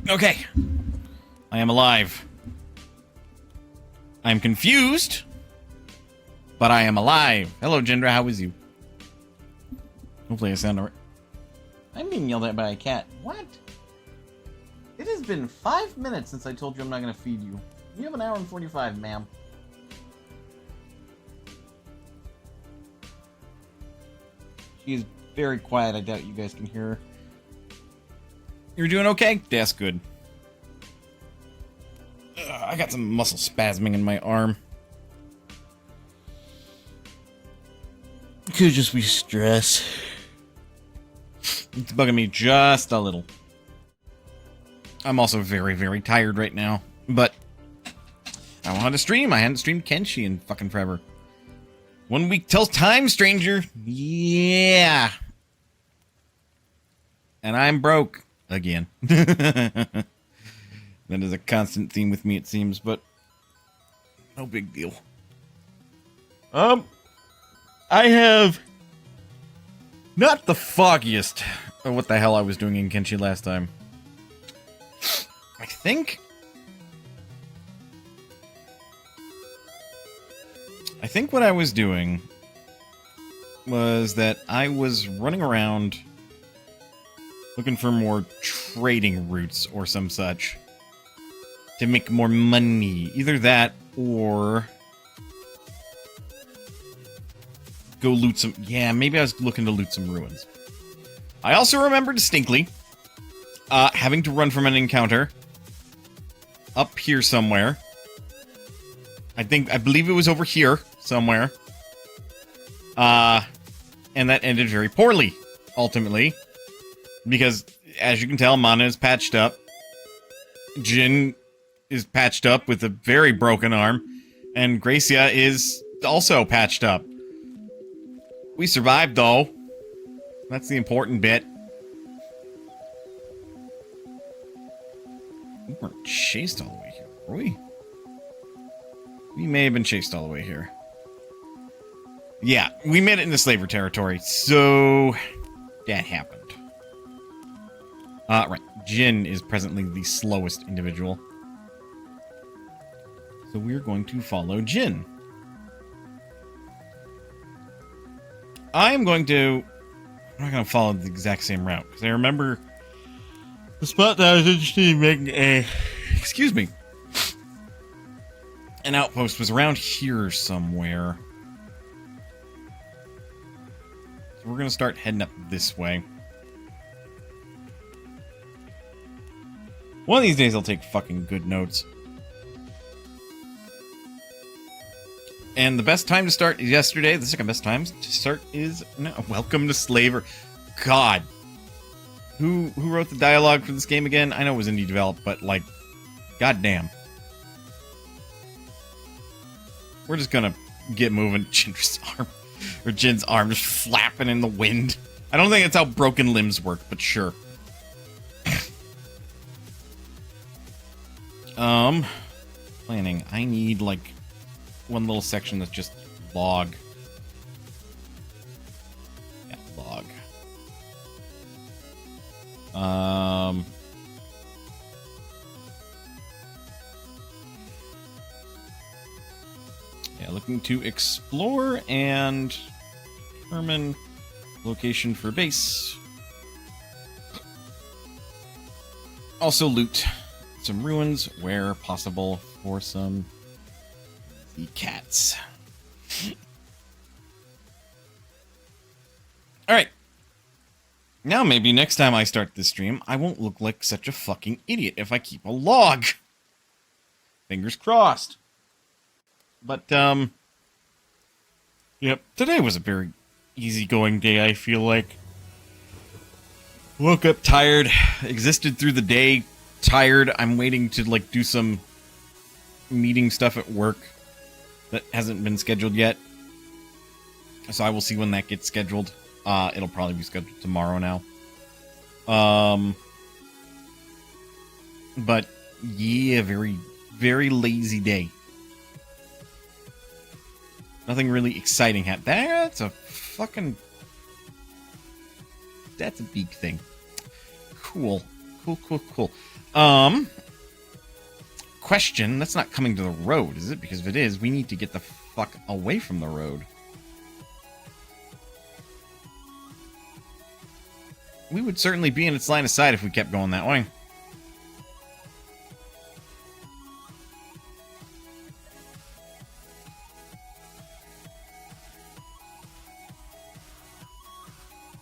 Okay. I am alive. I am confused, but I am alive. Hello, Jindra. How is you? Hopefully I sound alright. I'm being yelled at by a cat. What? It has been 5 minutes since I told you I'm not going to feed you. You have an hour and 45, ma'am. She is very quiet. I doubt you guys can hear her. You're doing okay? That's good. I got some muscle spasming in my arm. Could just be stress. It's bugging me just a little. I'm also very, very tired right now. But I want to stream. I hadn't streamed Kenshi in fucking forever. 1 week till time, stranger. Yeah. And I'm broke again. That is a constant theme with me, it seems, but no big deal. I have not the foggiest of what the hell I was doing in Kenshi last time. I think what I was doing was that I was running around looking for more trading routes or some such to make more money. Either that or go loot some... Yeah, maybe I was looking to loot some ruins. I also remember distinctly having to run from an encounter up here somewhere. I believe it was over here somewhere. And that ended very poorly, ultimately. Because, as you can tell, Mana is patched up. Jin is patched up with a very broken arm. And Gracia is also patched up. We survived, though. That's the important bit. We weren't chased all the way here, were we? We may have been chased all the way here. Yeah, we made it into slaver territory, so that happened. Right. Jin is presently the slowest individual. So we're going to follow Jin. I'm not going to follow the exact same route, because I remember the spot that I was interested in making excuse me, an outpost was around here somewhere. So we're going to start heading up this way. One of these days I'll take fucking good notes. And the best time to start is yesterday. The second best time to start is now. Welcome to Slaver. God. Who wrote the dialogue for this game again? I know it was indie developed, but like, goddamn. We're just gonna get moving. Jin's arm just flapping in the wind. I don't think that's how broken limbs work, but sure. Planning. I need like one little section that's just log. Yeah, log. Yeah, looking to explore and determine location for base. Also loot some ruins where possible for some cats. Alright. Now maybe next time I start this stream, I won't look like such a fucking idiot if I keep a log. Fingers crossed. But, yep, today was a very easygoing day, I feel like. Woke up tired, existed through the day tired. I'm waiting to, like, do some meeting stuff at work that hasn't been scheduled yet. So I will see when that gets scheduled. It'll probably be scheduled tomorrow now. But, yeah, very, very lazy day. Nothing really exciting happened. That's a fucking... That's a big thing. Cool. Cool. Question, that's not coming to the road, is it? Because if it is, we need to get the fuck away from the road. We would certainly be in its line of sight if we kept going that way.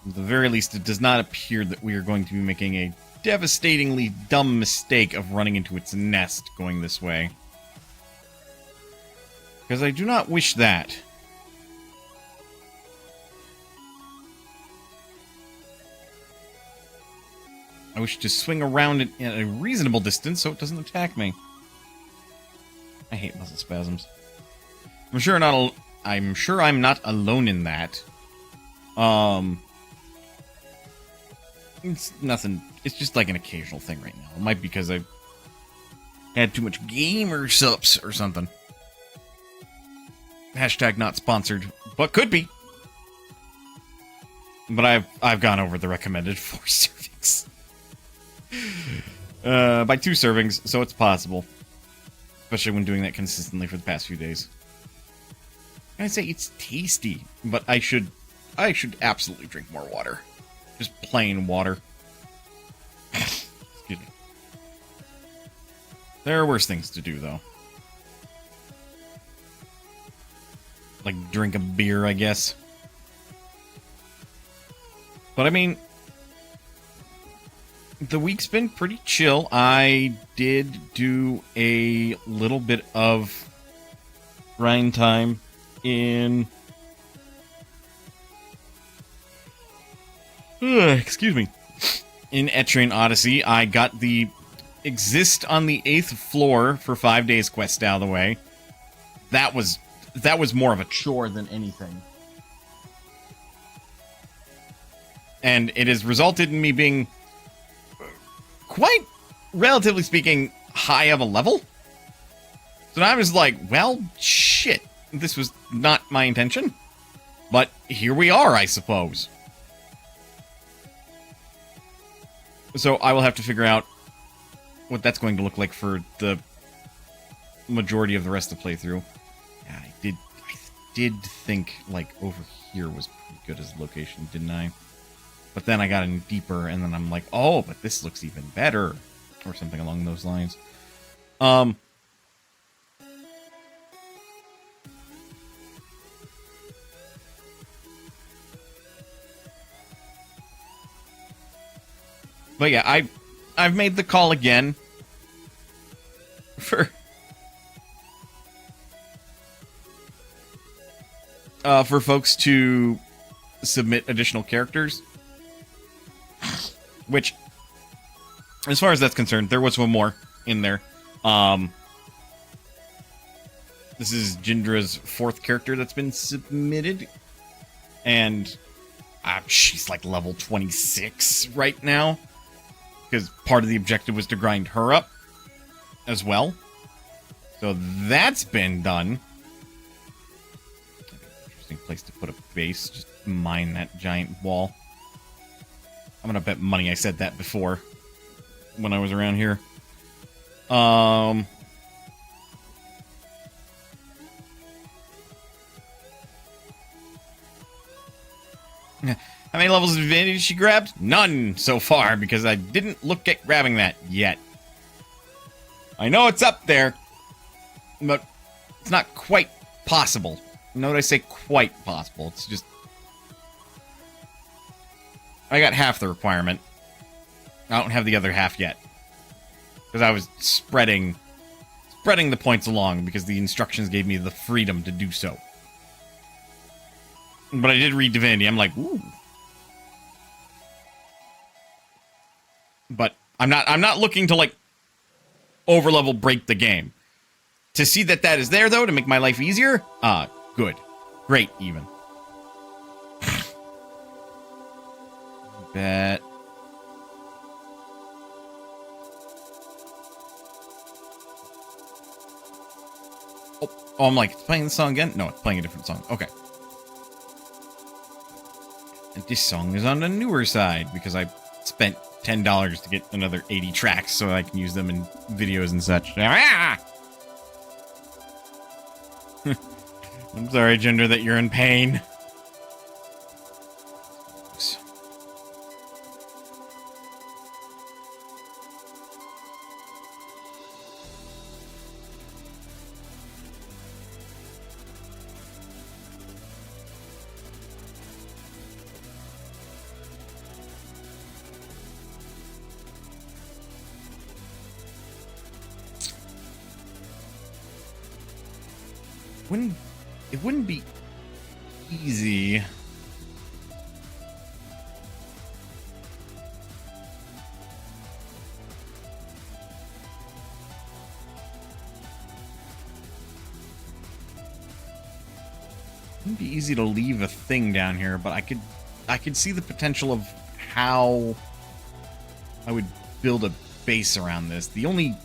At the very least, it does not appear that we are going to be making a devastatingly dumb mistake of running into its nest going this way. Because I do not wish that. I wish to swing around it at a reasonable distance so it doesn't attack me. I hate muscle spasms. I'm sure I'm not alone in that. It's nothing. It's just like an occasional thing right now. It might be because I've had too much gamer subs or something. Hashtag not sponsored, but could be. But I've gone over the recommended 4 servings. By 2 servings, so it's possible. Especially when doing that consistently for the past few days. I say it's tasty, but I should absolutely drink more water. Just plain water. Excuse me. There are worse things to do, though. Like drink a beer, I guess. But I mean, the week's been pretty chill. I did do a little bit of grind time in... excuse me. In Etrian Odyssey, I got the exist on the 8th floor for 5 days quest out of the way. That was more of a chore than anything. And it has resulted in me being quite, relatively speaking, high of a level. So now I was like, well, shit. This was not my intention. But here we are, I suppose. So I will have to figure out what that's going to look like for the majority of the rest of the playthrough. Yeah, I did think, like, over here was pretty good as a location, didn't I? But then I got in deeper, and then I'm like, oh, but this looks even better. Or something along those lines. But yeah, I've made the call again for folks to submit additional characters. Which, as far as that's concerned, there was one more in there. This is Jindra's 4th character that's been submitted. And she's like level 26 right now. Because part of the objective was to grind her up as well. So that's been done. Interesting place to put a base. Just mine that giant wall. I'm gonna bet money I said that before when I was around here. How many levels of advantage she grabbed? None so far, because I didn't look at grabbing that yet. I know it's up there, but it's not quite possible. Note I say quite possible. It's just... I got half the requirement. I don't have the other half yet. Because I was spreading the points along, because the instructions gave me the freedom to do so. But I did read Divinity. I'm like, ooh. But I'm not looking to, like, over-level break the game. To see that is there, though, to make my life easier, good. Great, even. Bet. Oh, I'm like, it's playing the song again? No, it's playing a different song. Okay. And this song is on the newer side, because I spent $10 to get another 80 tracks so I can use them in videos and such. Ah! I'm sorry, Gender, that you're in pain. It wouldn't be easy. Wouldn't be easy to leave a thing down here, but I could see the potential of how I would build a base around this. The only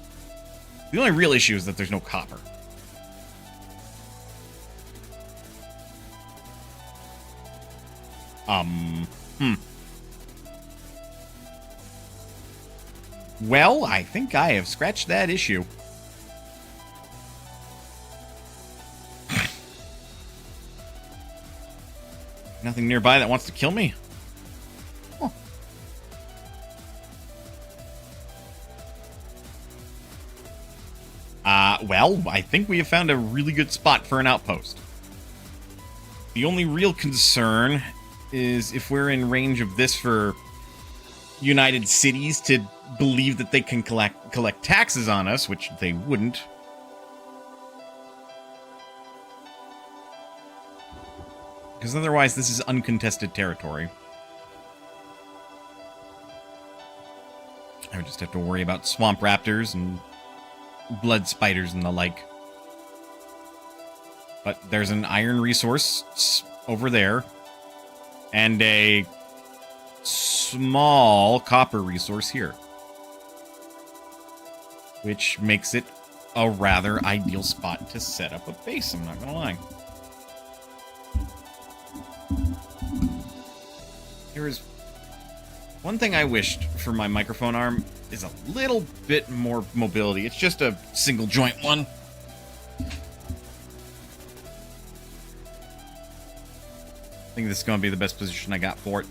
real issue is that there's no copper. Well, I think I have scratched that issue. Nothing nearby that wants to kill me? Huh. Well, I think we have found a really good spot for an outpost. The only real concern is if we're in range of this for United Cities to believe that they can collect taxes on us, which they wouldn't. Because otherwise this is uncontested territory. I would just have to worry about swamp raptors and blood spiders and the like. But there's an iron resource over there. And a small copper resource here. Which makes it a rather ideal spot to set up a base, I'm not gonna lie. There is one thing I wished for my microphone arm is a little bit more mobility. It's just a single joint one. I think this is going to be the best position I got for it.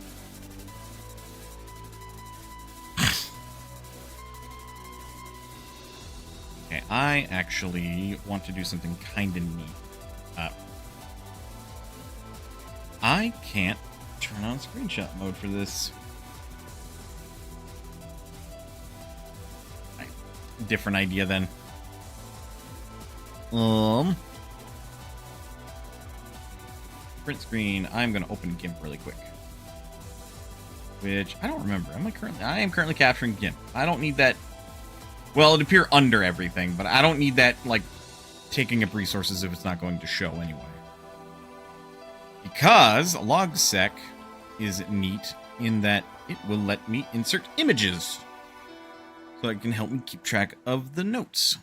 Okay, I actually want to do something kind of neat. I can't turn on screenshot mode for this. Right, different idea then. Print screen. I'm going to open GIMP really quick. Which, I don't remember. I am currently capturing GIMP. I don't need that. Well, it'd appear under everything, but I don't need that, like, taking up resources if it's not going to show anyway. Because logsec is neat in that it will let me insert images. So it can help me keep track of the notes.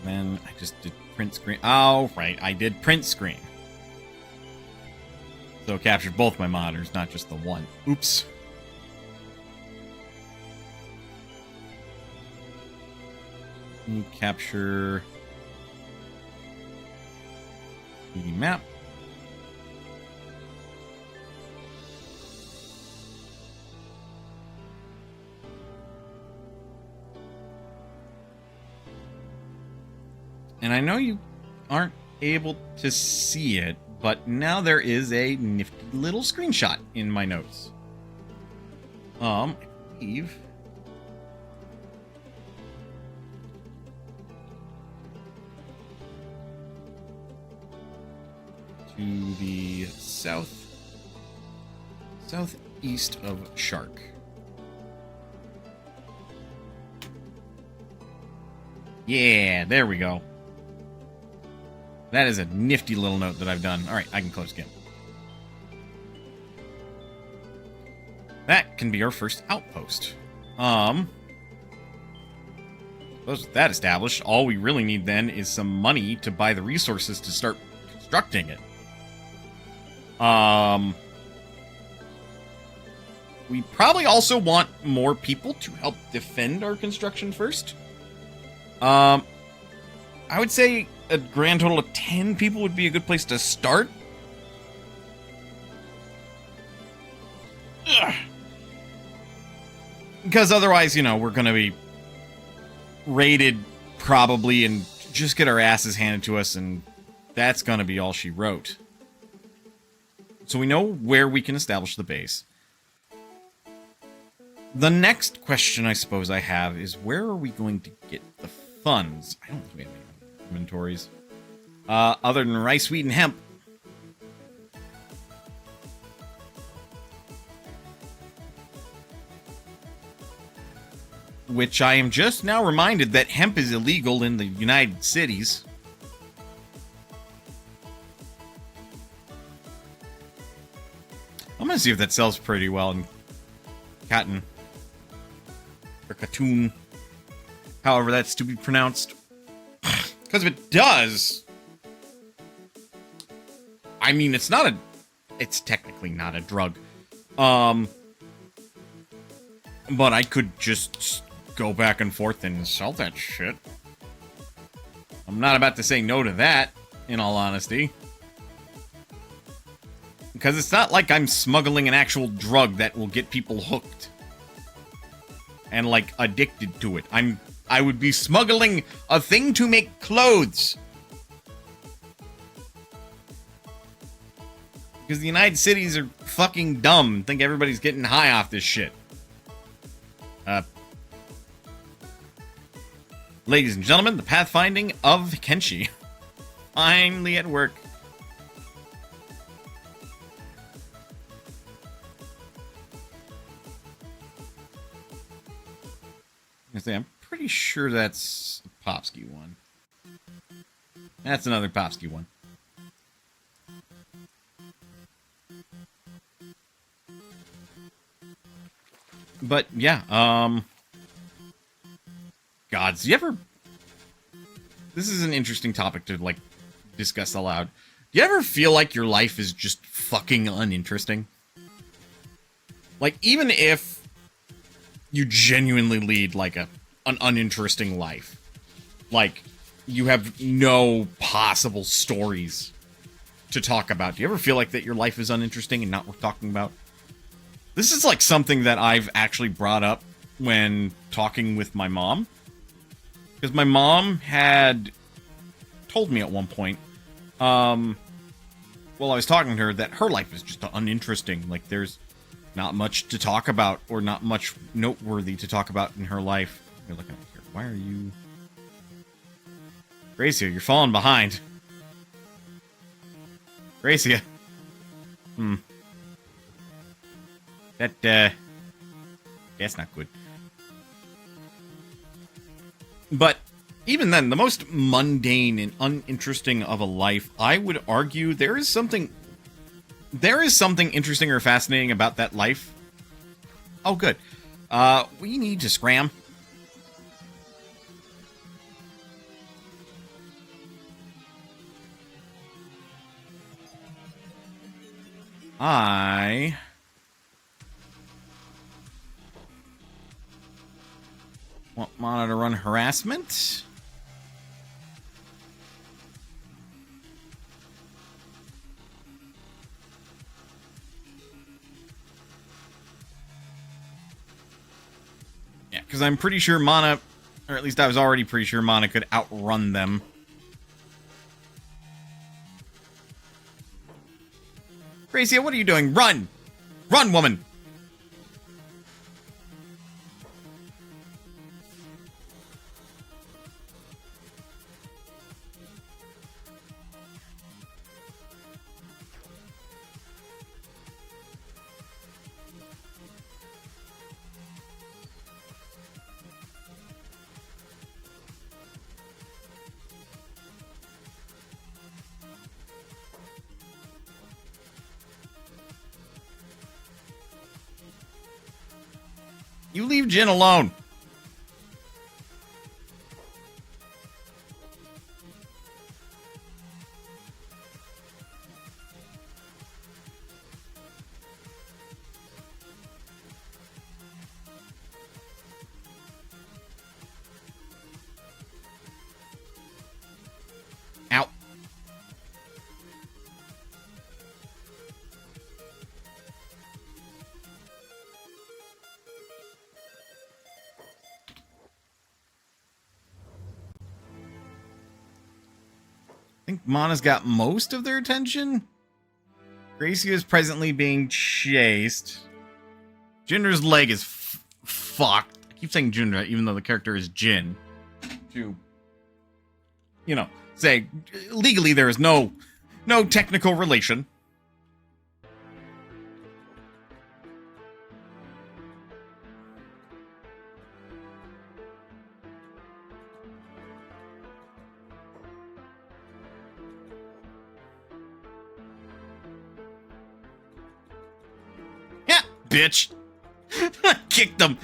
Then I just did print screen. Oh, right. I did print screen. So it captured both my monitors, not just the one. Oops. Let me capture the map. And I know you aren't able to see it, but now there is a nifty little screenshot in my notes. I believe to the southeast of Shark. Yeah, there we go. That is a nifty little note that I've done. All right, I can close again. That can be our first outpost. Suppose with that established, all we really need then is some money to buy the resources to start constructing it. We probably also want more people to help defend our construction first. I would say a grand total of 10 people would be a good place to start. Ugh. Because otherwise, you know, we're going to be raided probably and just get our asses handed to us, and that's going to be all she wrote. So we know where we can establish the base. The next question I suppose I have is, where are we going to get the funds? I don't think we have any inventories. Other than rice, wheat, and hemp. Which I am just now reminded that hemp is illegal in the United Cities. I'm gonna see if that sells pretty well in cotton. Or Katoon. However that's to be pronounced. Because if it does... I mean, it's not a... It's technically not a drug. But I could just go back and forth and sell that shit. I'm not about to say no to that, in all honesty. Because it's not like I'm smuggling an actual drug that will get people hooked. And, like, addicted to it. I would be smuggling a thing to make clothes. Because the United Cities are fucking dumb. Think everybody's getting high off this shit. Ladies and gentlemen, the pathfinding of Kenshi. Finally at work. I'm pretty sure that's a Popsky one. That's another Popsky one. But yeah, gods, do you ever... This is an interesting topic to, like, discuss aloud. Do you ever feel like your life is just fucking uninteresting? Like, even if you genuinely lead, like, an uninteresting life. Like, you have no possible stories to talk about. Do you ever feel like that your life is uninteresting and not worth talking about? This is, like, something that I've actually brought up when talking with my mom. Because my mom had told me at one point, while I was talking to her, that her life is just uninteresting. Like, there's not much to talk about, or not much noteworthy to talk about in her life. You're looking at here. Why are you... Gracia, you're falling behind. Gracia. That's not good. But even then, the most mundane and uninteresting of a life, I would argue there is something interesting or fascinating about that life. Oh, good. We need to scram. I want Mana to run harassment. Yeah, because I'm pretty sure Mana, or at least I was already pretty sure Mana could outrun them. Gracia, what are you doing? Run! Run, woman! You leave Jin alone. Ow. I think Mana's got most of their attention. Gracie is presently being chased. Jinra's leg is fucked. I keep saying Jinra, even though the character is Jin. To, you know, say legally there is no technical relation. Yeah, bitch. I kicked him.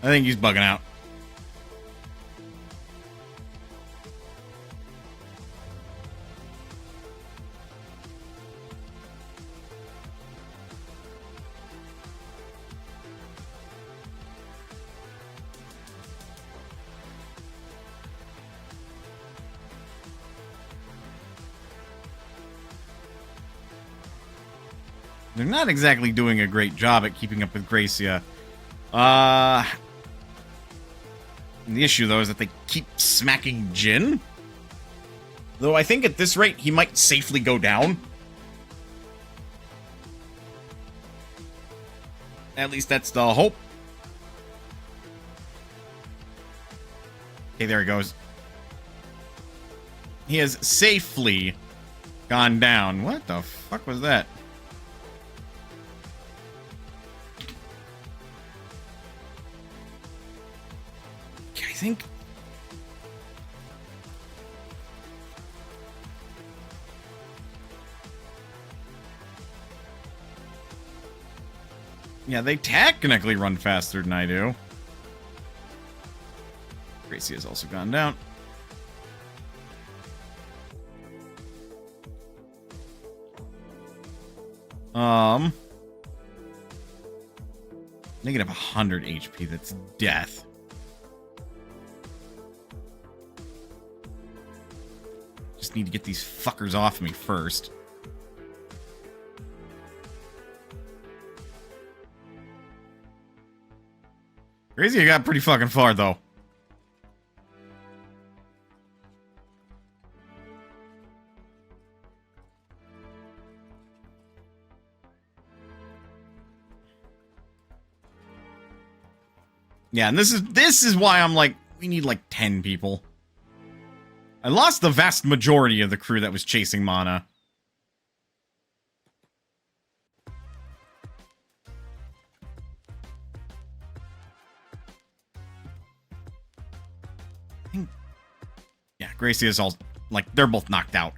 I think he's bugging out. They're not exactly doing a great job at keeping up with Gracia. The issue, though, is that they keep smacking Jin. Though I think at this rate, he might safely go down. At least that's the hope. Okay, there he goes. He has safely gone down. What the fuck was that? I think... Yeah, they technically run faster than I do. Gracie has also gone down. Negative 100 HP, that's death. Just need to get these fuckers off me first. Crazy, I got pretty fucking far, though. Yeah, and this is why I'm like, we need like 10 people. I lost the vast majority of the crew that was chasing Mana. Yeah, Gracie is all, like, they're both knocked out.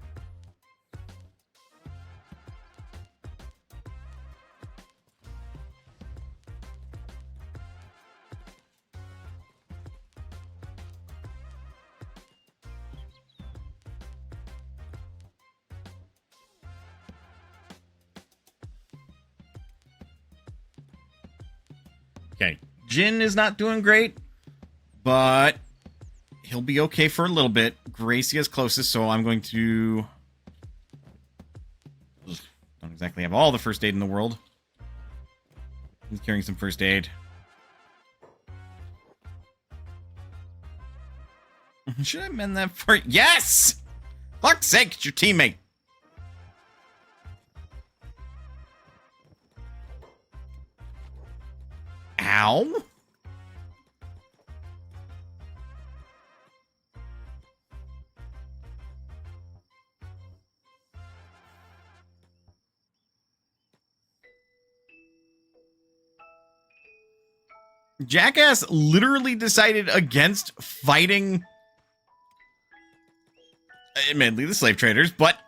Okay, Jin is not doing great, but he'll be okay for a little bit. Gracie is closest, so I'm going to... Don't exactly have all the first aid in the world. He's carrying some first aid. Should I mend that for... Yes! Fuck's sake, it's your teammate. Ow. Jackass literally decided against fighting, admittedly, the slave traders, but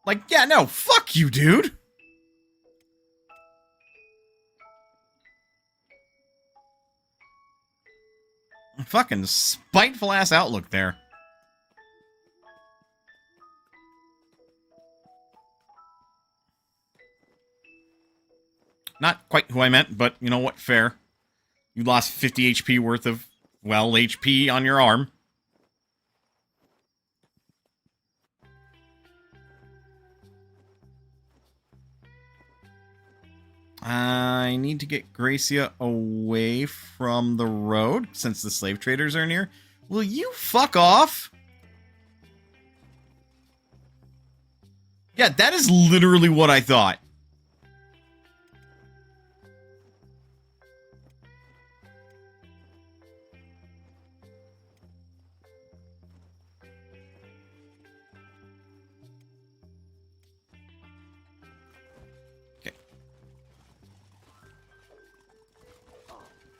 like, yeah, no, fuck you, dude. Fucking spiteful ass outlook there. Not quite who I meant, but you know what? Fair. You lost 50 HP worth of, well, HP on your arm. I need to get Gracia away from the road, since the slave traders are near. Will you fuck off? Yeah, that is literally what I thought. Okay.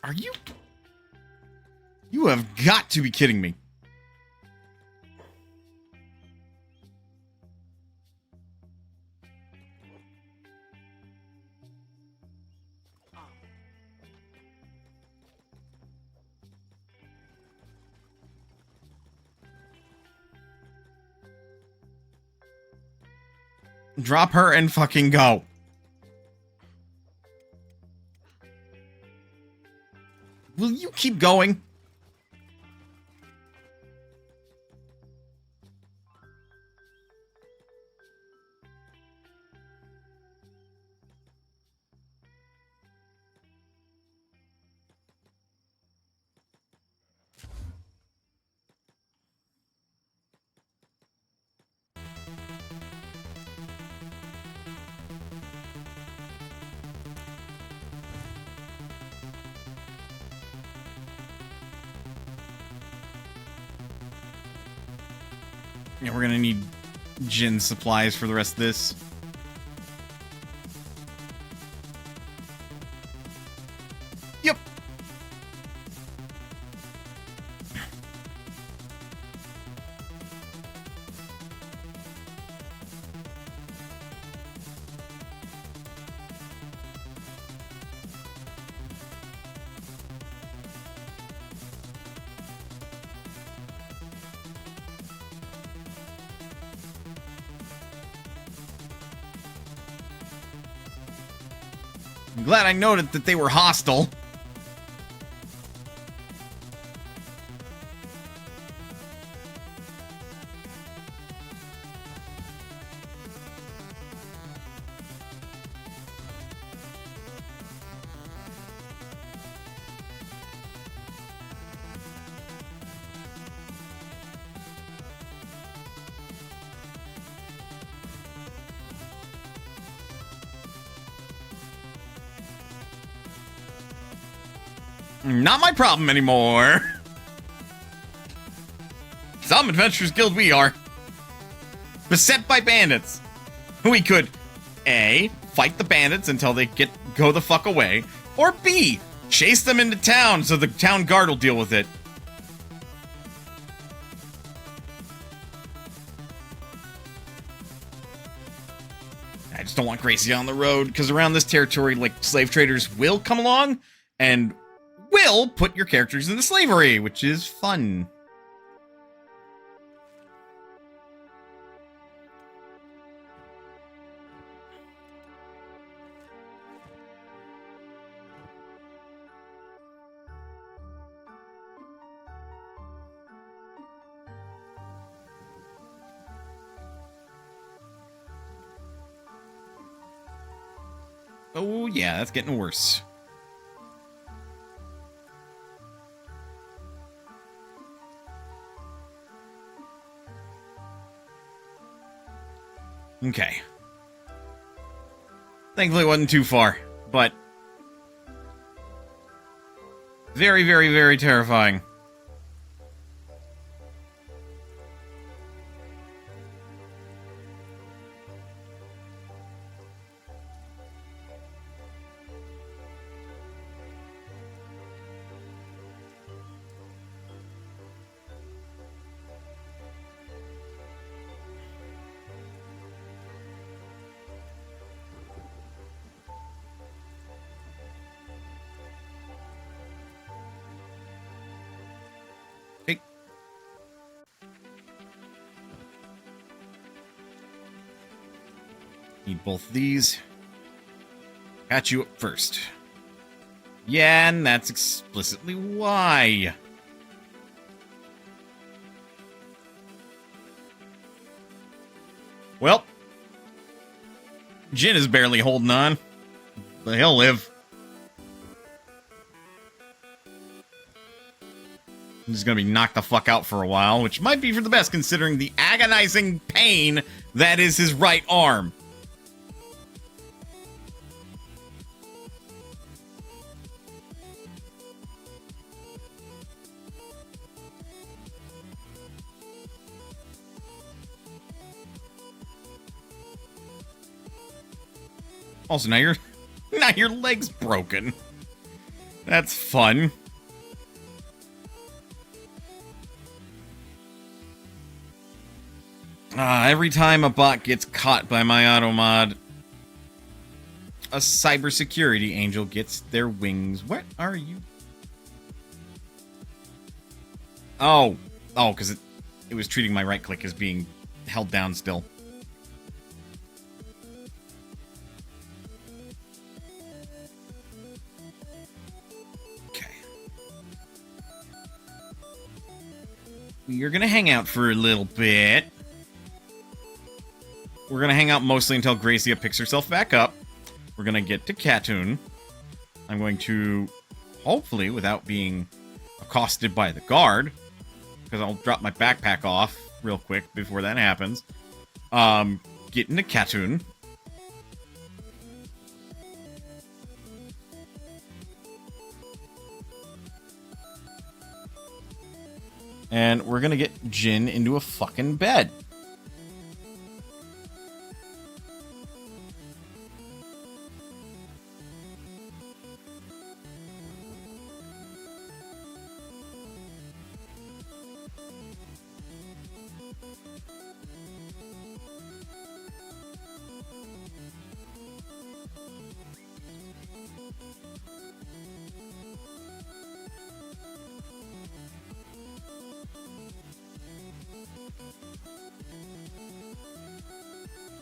Are you... You have got to be kidding me. Drop her and fucking go. Will you keep going? Yeah, we're gonna need gin supplies for the rest of this. Yep. I'm glad I noted that they were hostile. Not my problem anymore. Some Adventurers Guild we are. Beset by bandits. We could A, fight the bandits until they go the fuck away, or B, chase them into town so the town guard will deal with it. I just don't want Gracie on the road, because around this territory, like, slave traders will come along and will put your characters into slavery, which is fun. Oh yeah, that's getting worse. Okay. Thankfully it wasn't too far, but very, very, very terrifying. Need both of these. Catch you up first. Yeah, and that's explicitly why. Well, Jin is barely holding on, but he'll live. He's gonna be knocked the fuck out for a while, which might be for the best considering the agonizing pain that is his right arm. Also, now your leg's broken. That's fun. Every time a bot gets caught by my auto mod, a cybersecurity angel gets their wings. What are you? Oh, because it was treating my right click as being held down still. You're gonna hang out for a little bit. We're gonna hang out mostly until Gracia picks herself back up. We're gonna get to Katoon. I'm going to, hopefully, without being accosted by the guard, because I'll drop my backpack off real quick before that happens. Get into Katoon. And we're gonna get Jin into a fucking bed.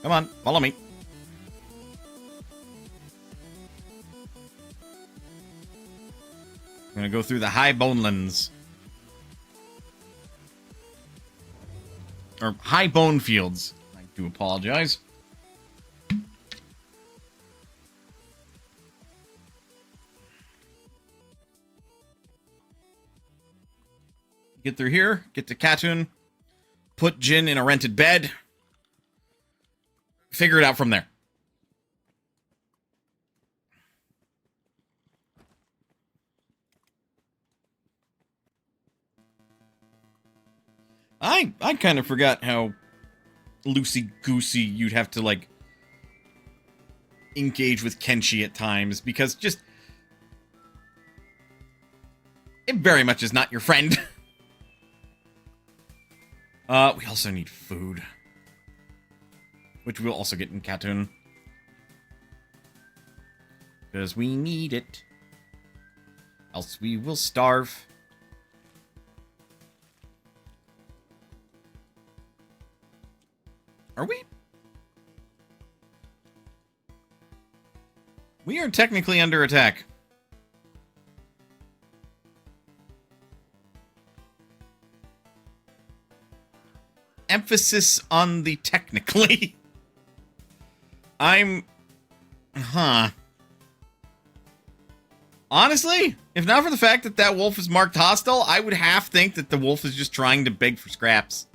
Come on, follow me. I'm gonna go through the high bonelands. Or high bone fields. I do apologize. Get through here, get to Katoon, put Jin in a rented bed. Figure it out from there. I kind of forgot how loosey-goosey you'd have to, like, engage with Kenshi at times, because just... it very much is not your friend. We also need food. Which we'll also get in Katoon. Because we need it. Else we will starve. Are we? We are technically under attack. Emphasis on the technically. Honestly, if not for the fact that that wolf is marked hostile, I would half think that the wolf is just trying to beg for scraps.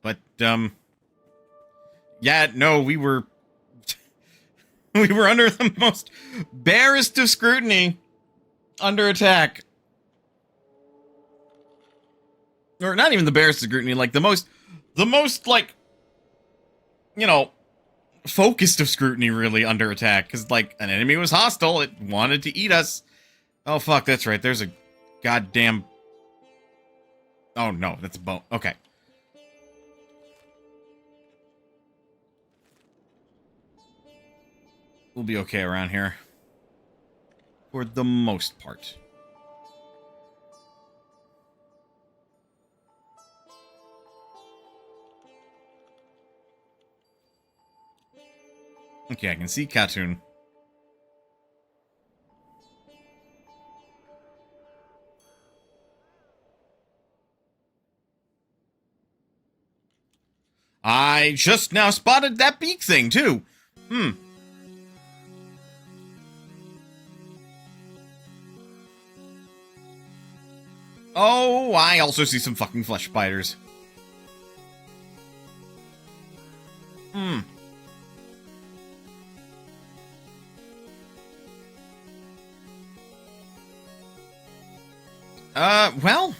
But, yeah, no, we were under the most barest of scrutiny, under attack. Or not even the barest of scrutiny, like the most, like, you know, focused of scrutiny, really, under attack. Because, like, an enemy was hostile, it wanted to eat us. Oh, fuck, that's right, there's a goddamn... oh, no, that's a bone. Okay. We'll be okay around here. For the most part. Okay, I can see Khatun. I just now spotted that beak thing, too. Oh, I also see some fucking flesh spiders. Well,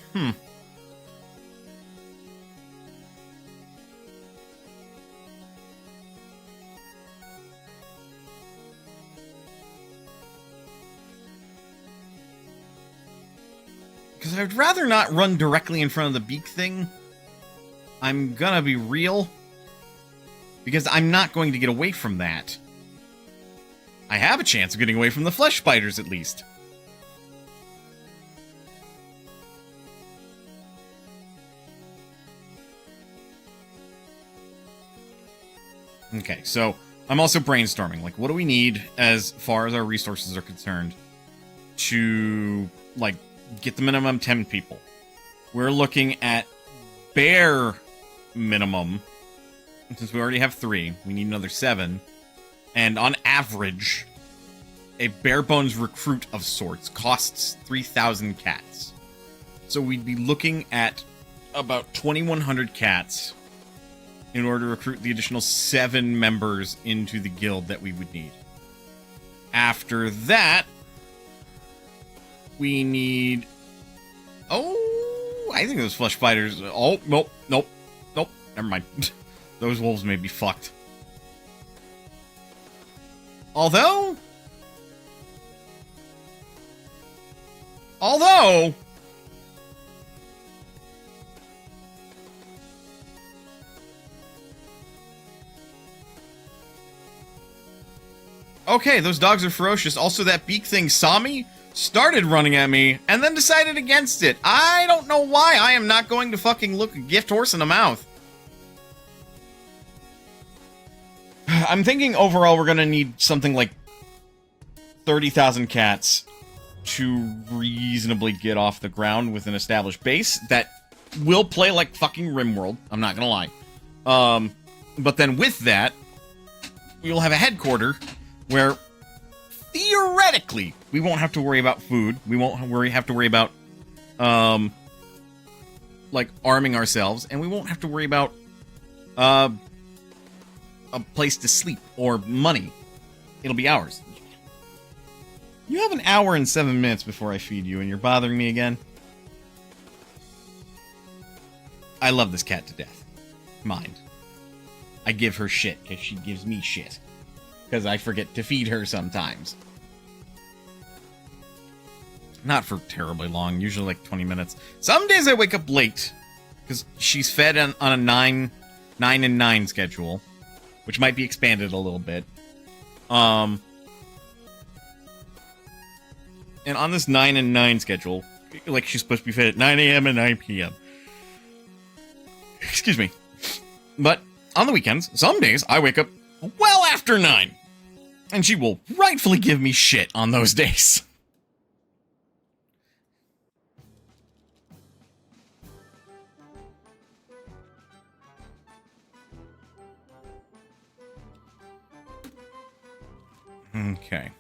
because I'd rather not run directly in front of the beak thing. I'm gonna be real. Because I'm not going to get away from that. I have a chance of getting away from the flesh spiders, at least. Okay, so I'm also brainstorming. Like, what do we need as far as our resources are concerned to, like, get the minimum 10 people? We're looking at bare minimum. Since we already have 3, we need another 7. And on average, a bare bones recruit of sorts costs 3,000 cats. So we'd be looking at about 2,100 cats in order to recruit the additional 7 members into the guild that we would need. After that, we need... Oh, I think those flesh spiders... Oh, nope. Never mind. Those wolves may be fucked. Although... Okay, those dogs are ferocious. Also, that beak thing saw me, started running at me, and then decided against it. I don't know why. I am not going to fucking look a gift horse in the mouth. I'm thinking overall we're going to need something like 30,000 cats to reasonably get off the ground with an established base that will play like fucking RimWorld. I'm not going to lie. But then with that, we will have a headquarter where theoretically we won't have to worry about food. We won't have to worry about like arming ourselves, and we won't have to worry about a place to sleep or money. It'll be ours. You have an hour and 7 minutes before I feed you, and you're bothering me again? I love this cat to death. Mind. I give her shit because she gives me shit. Because I forget to feed her sometimes. Not for terribly long, usually like 20 minutes. Some days I wake up late, because she's fed on a 9 and 9 schedule, which might be expanded a little bit. And on this 9 and 9 schedule, like she's supposed to be fed at 9 a.m. and 9 p.m. Excuse me. But on the weekends, some days I wake up well after 9. And she will rightfully give me shit on those days. Okay.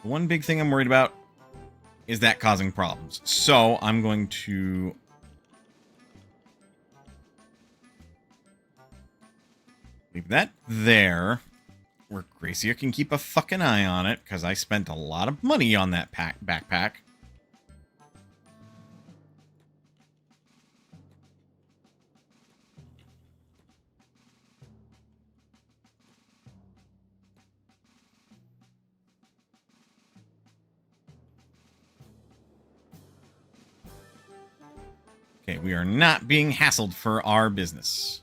The one big thing I'm worried about is that causing problems. So I'm going to... leave that there, where Gracia can keep a fucking eye on it, because I spent a lot of money on that backpack. Okay, we are not being hassled for our business.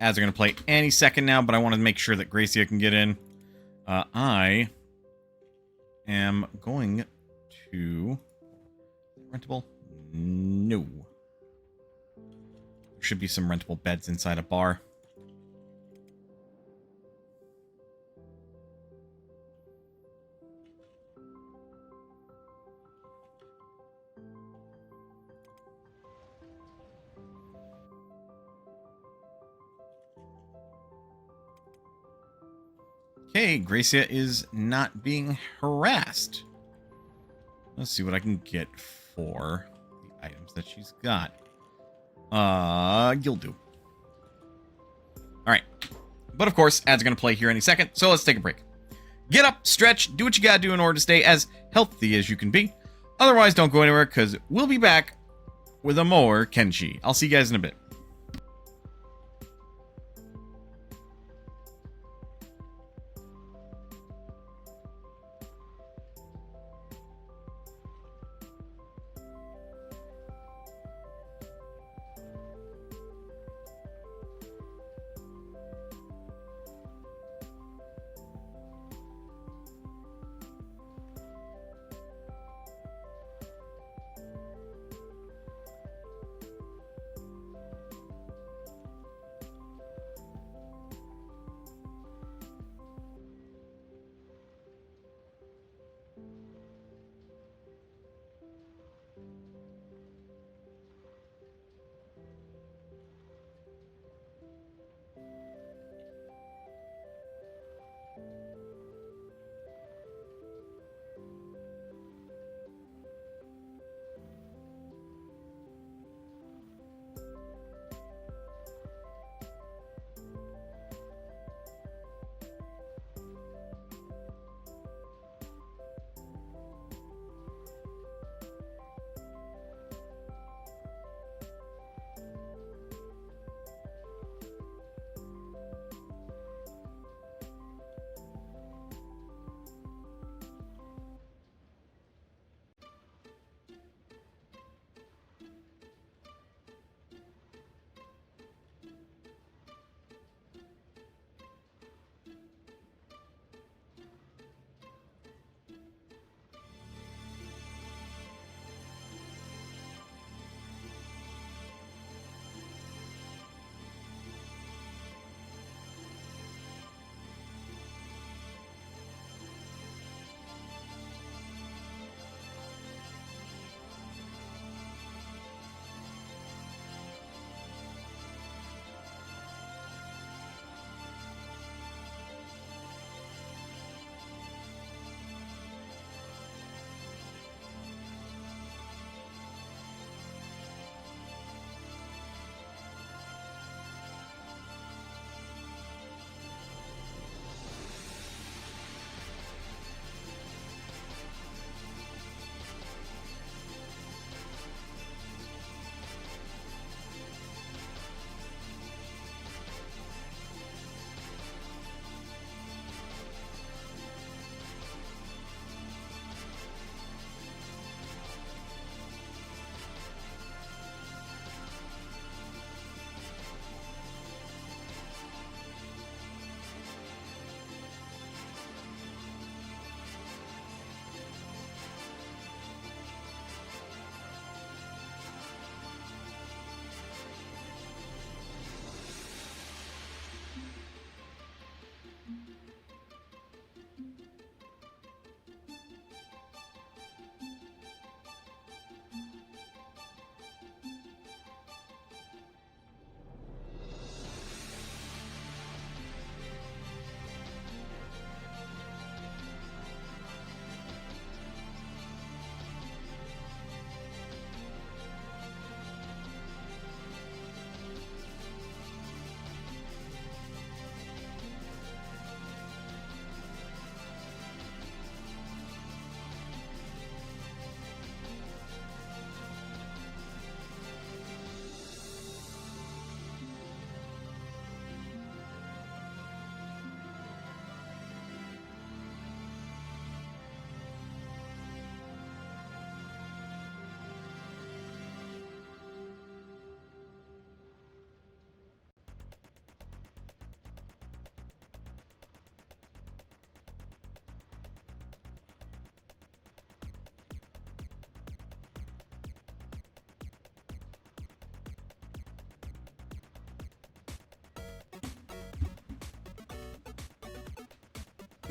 Ads are going to play any second now, but I want to make sure that Gracia can get in. I am going to... Rentable? No. There should be some rentable beds inside a bar. Okay, Gracia is not being harassed. Let's see what I can get for the items that she's got. You'll do. Alright. But of course, ads are going to play here any second, so let's take a break. Get up, stretch, do what you gotta do in order to stay as healthy as you can be. Otherwise, don't go anywhere, because we'll be back with a more Kenshi. I'll see you guys in a bit.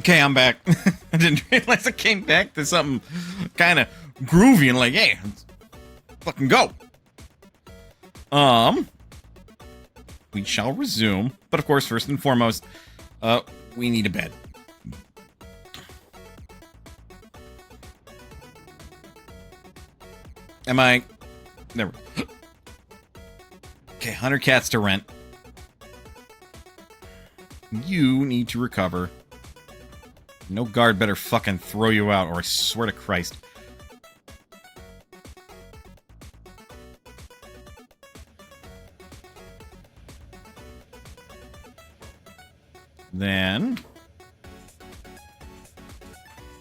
Okay, I'm back. I didn't realize I came back to something kind of groovy and like, hey, let's fucking go. We shall resume. But of course, first and foremost, we need a bed. Am I... Never. Okay, 100 cats to rent. You need to recover. No guard better fucking throw you out, or I swear to Christ. Then...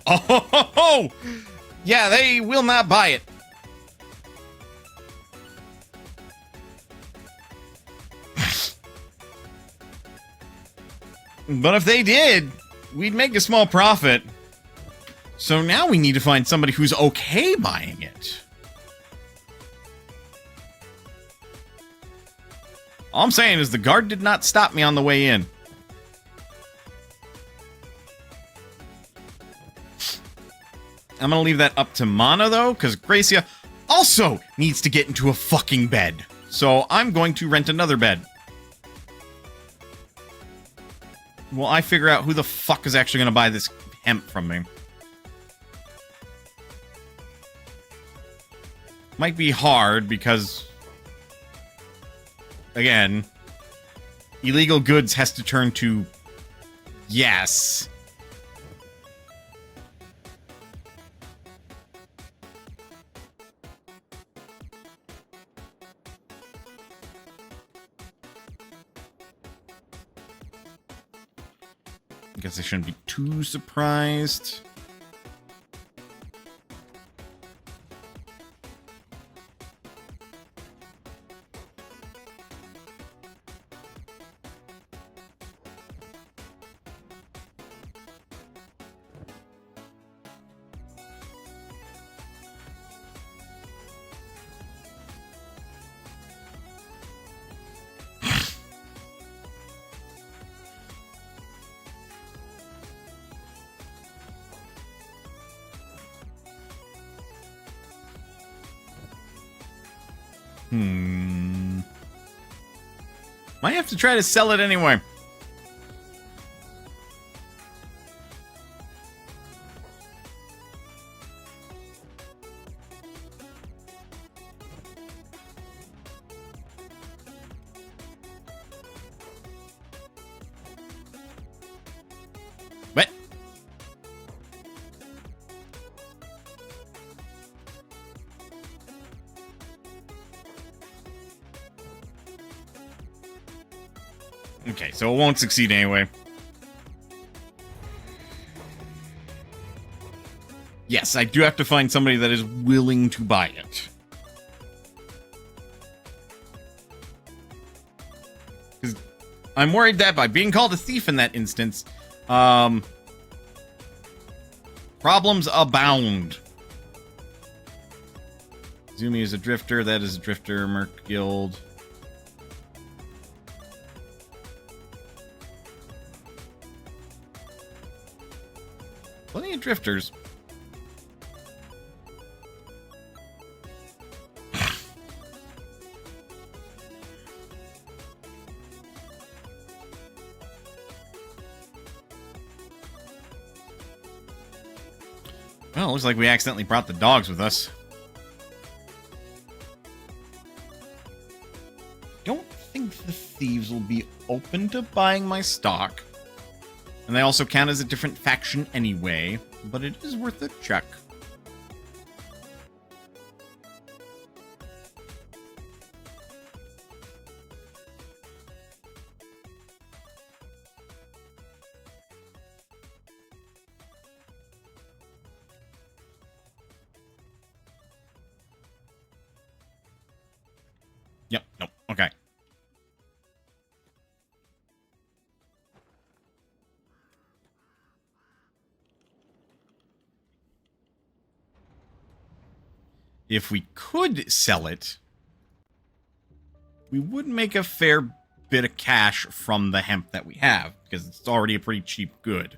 Oh! Yeah, they will not buy it. But if they did, we'd make a small profit. So now we need to find somebody who's okay buying it. All I'm saying is the guard did not stop me on the way in. I'm gonna leave that up to Mana, though, because Gracia also needs to get into a fucking bed. So I'm going to rent another bed. Well, I figure out who the fuck is actually gonna buy this hemp from me. Might be hard because, again, illegal goods has to turn to yes. I guess I shouldn't be too surprised. Might have to try to sell it anyway. What? Okay, so it won't succeed anyway. Yes, I do have to find somebody that is willing to buy it. Because I'm worried that by being called a thief in that instance, problems abound. Zumi is a drifter, that is a drifter, Merc Guild. Plenty of drifters. Well, looks like we accidentally brought the dogs with us. Don't think the thieves will be open to buying my stock. And they also count as a different faction anyway, but it is worth a check. Yep, nope, okay. If we could sell it, we would make a fair bit of cash from the hemp that we have, because it's already a pretty cheap good.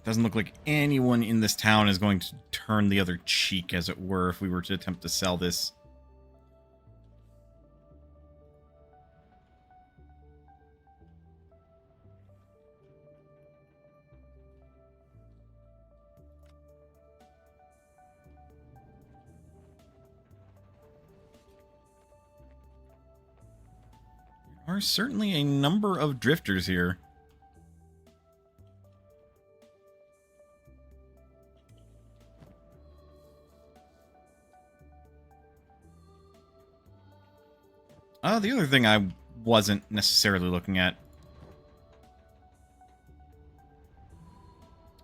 Doesn't look like anyone in this town is going to turn the other cheek, as it were, if we were to attempt to sell this. There are certainly a number of drifters here. The other thing I wasn't necessarily looking at.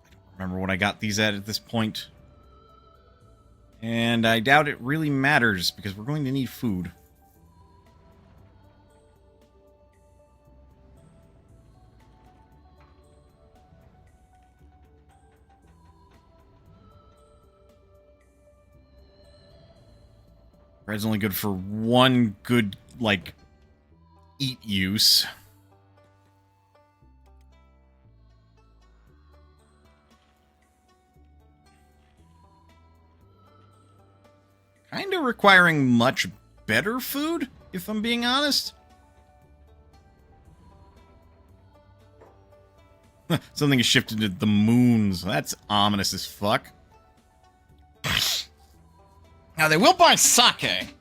I don't remember what I got these at this point. And I doubt it really matters, because we're going to need food. Bread's only good for one good, like, eat use. Kinda requiring much better food, if I'm being honest. Something has shifted to the moons. That's ominous as fuck. Now, they will buy sake.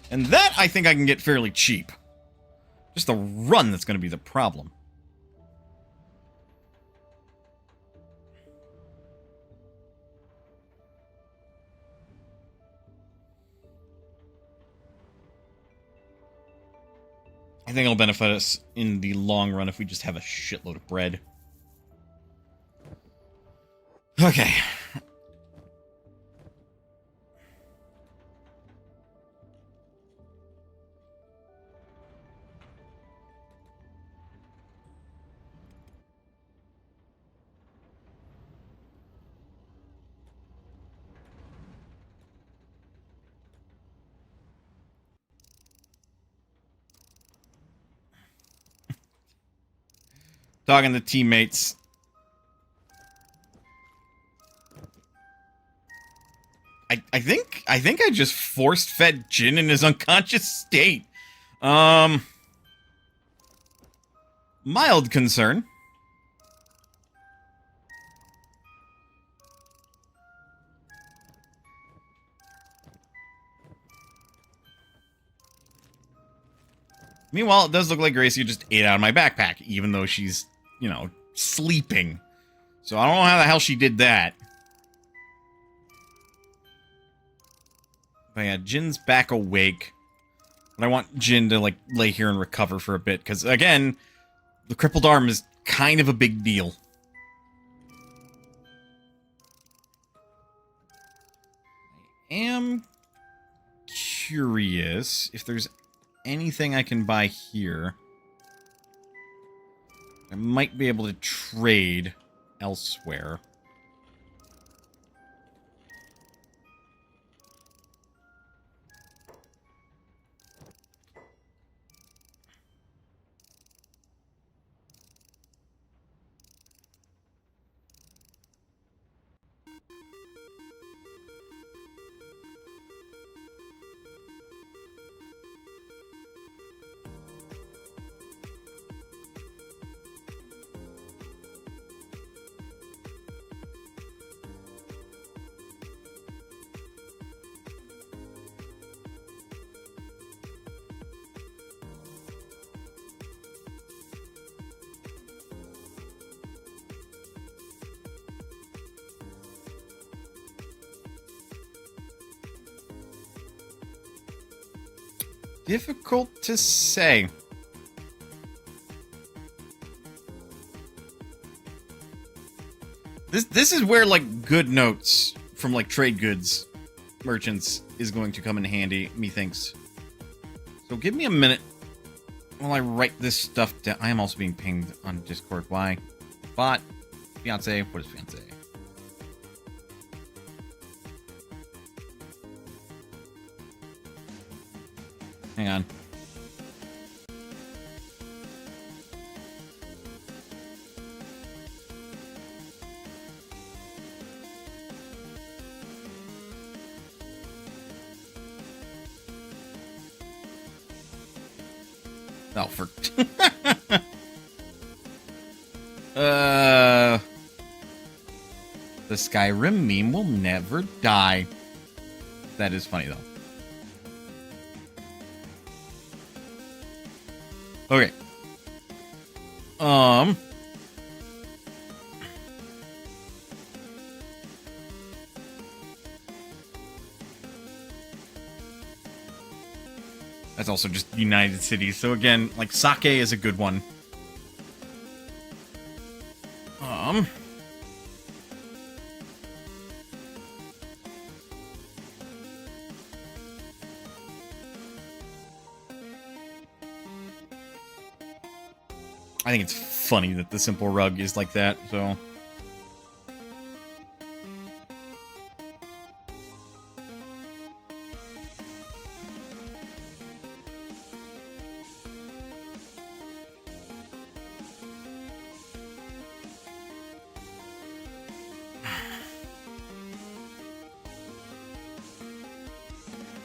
And that, I think I can get fairly cheap. Just the run that's going to be the problem. I think it'll benefit us in the long run if we just have a shitload of bread. Okay. Talking to teammates. I think I just force fed Jin in his unconscious state. Mild concern. Meanwhile, it does look like Gracie just ate out of my backpack, even though she's, you know, sleeping. So I don't know how the hell she did that. But yeah, Jin's back awake. But I want Jin to, like, lay here and recover for a bit. Because, again, the crippled arm is kind of a big deal. I am curious if there's anything I can buy here. I might be able to trade elsewhere. Difficult to say. This is where, like, good notes from, like, trade goods merchants is going to come in handy, methinks. So give me a minute while I write this stuff down. I am also being pinged on Discord. Why? Bot. Fiance. What is fiance? Hang on. Oh, for... The Skyrim meme will never die. That is funny, though. Okay. That's also just United Cities. So again, like, sake is a good one. I think it's funny that the simple rug is like that, so...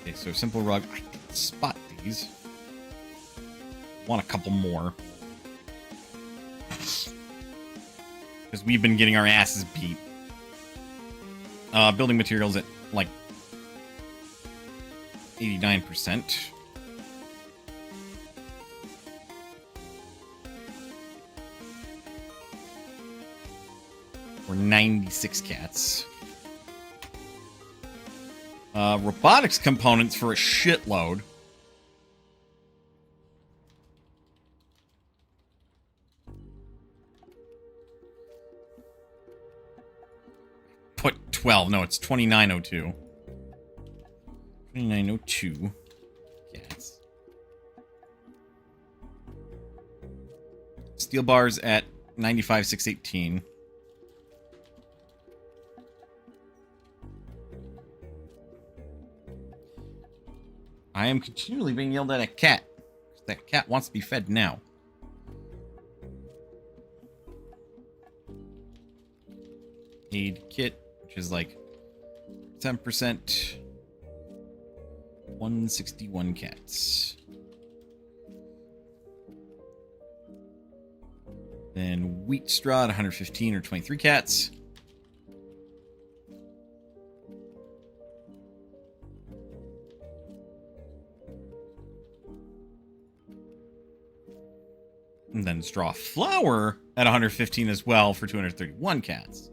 Okay, so simple rug. I can spot these. Want a couple more. Because we've been getting our asses beat. Building materials at, like, 89%. Or 96 cats. Robotics components for a shitload. Put 12. No, it's 2902. 2902. Yes. Steel bars at 95,618. I am continually being yelled at a cat. That cat wants to be fed now. Aid kit, which is like 10%. 161 cats. Then wheat straw at 115 or 23 cats. And then straw flour at 115 as well for 231 cats.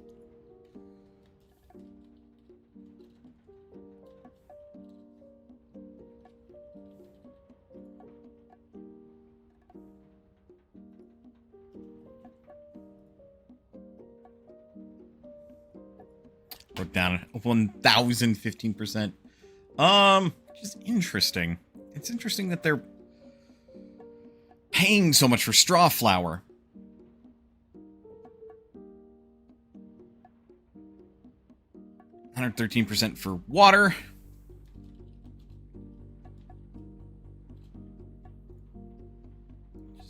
Broke down 1,015%. Which is interesting. It's interesting that they're paying so much for straw flour. $113% for water.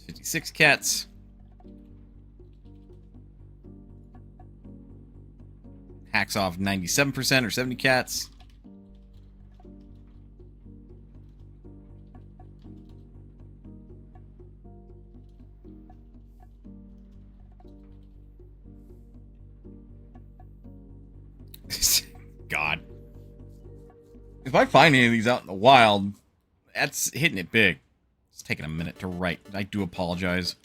$56 cats. Hacks off 97% or 70 cats. God. If I find any of these out in the wild, that's hitting it big. It's taking a minute to write. I do apologize.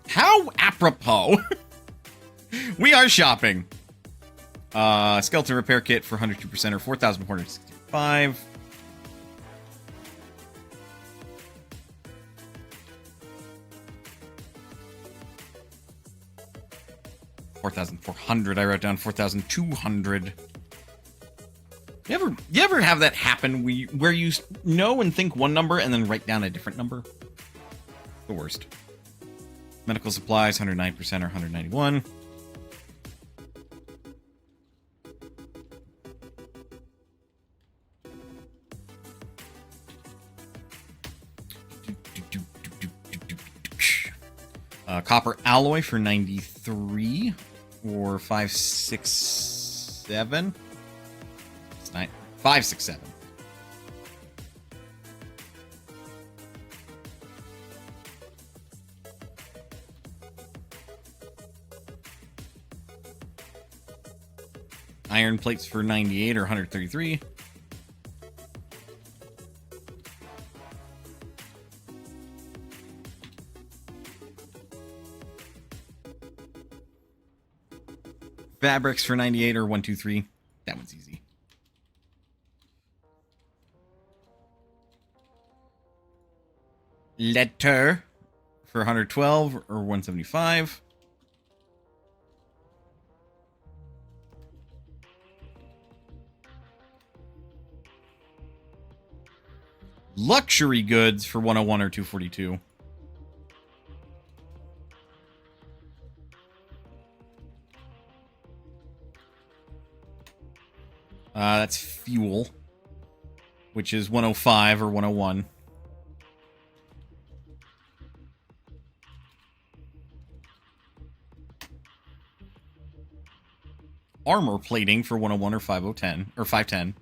How apropos. We are shopping. Skeleton repair kit for 102% or 4,465. $4,400. I wrote down 4,200. You ever have that happen where you know and think one number and then write down a different number? The worst. Medical supplies, 109% or 191. Copper alloy for 93 or 567. 9, 5, 6, 7. Iron plates for 98 or 133. Fabrics for 98 or 123. That one's easy. Letter for 112 or 175. Luxury goods for 101 or 242. That's fuel, which is 105 or 101. Armor plating for 101 or 5010 or 510.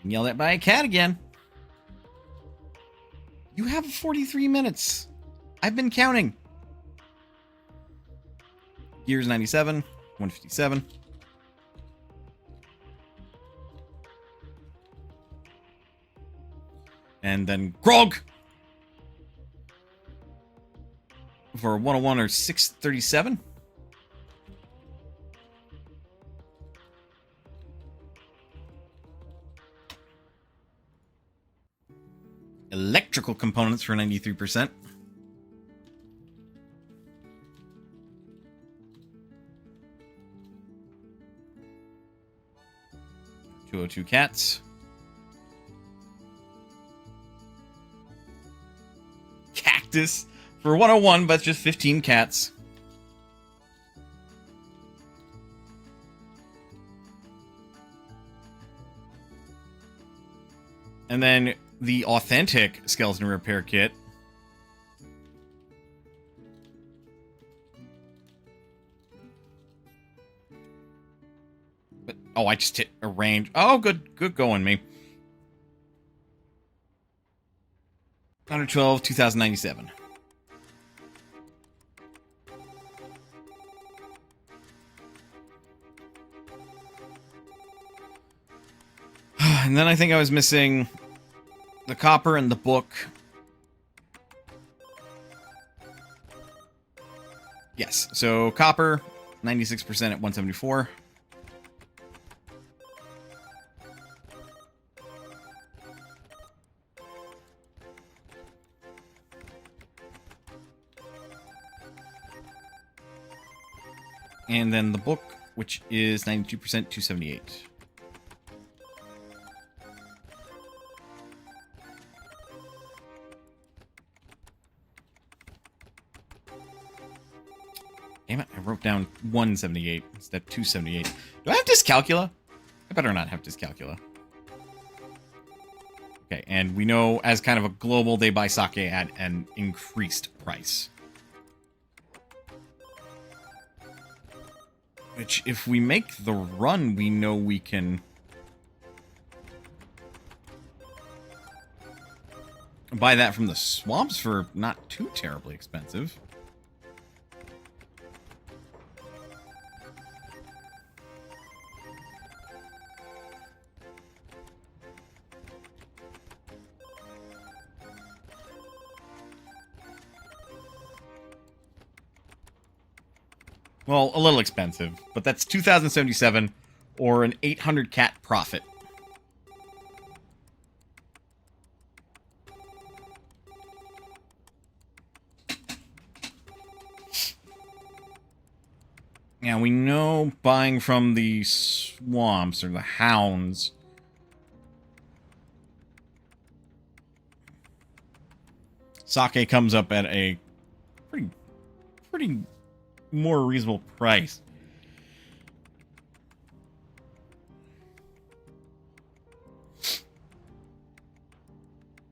Yelled at by a cat again. You have 43 minutes. I've been counting. Gears 97, 157. And then Grog for 101 or 637. Electrical components for 93%. $202 cats. Cactus for 101, but just 15 cats. And then the authentic skeleton repair kit. But, oh, I just hit a range. Oh, good going, me. 112, 2097. And then I think I was missing the copper and the book. Yes, so copper, 96% at 174. And then the book, which is 92%, 278. Damn it, I wrote down 178 instead of 278. Do I have dyscalculia? I better not have dyscalculia. Okay, and we know as kind of a global, they buy sake at an increased price. Which, if we make the run, we know we can buy that from the swamps for not too terribly expensive. Well, a little expensive, but that's 2,077 or an 800 cat profit. Now, we know buying from the swamps or the hounds sake comes up at a pretty more reasonable price.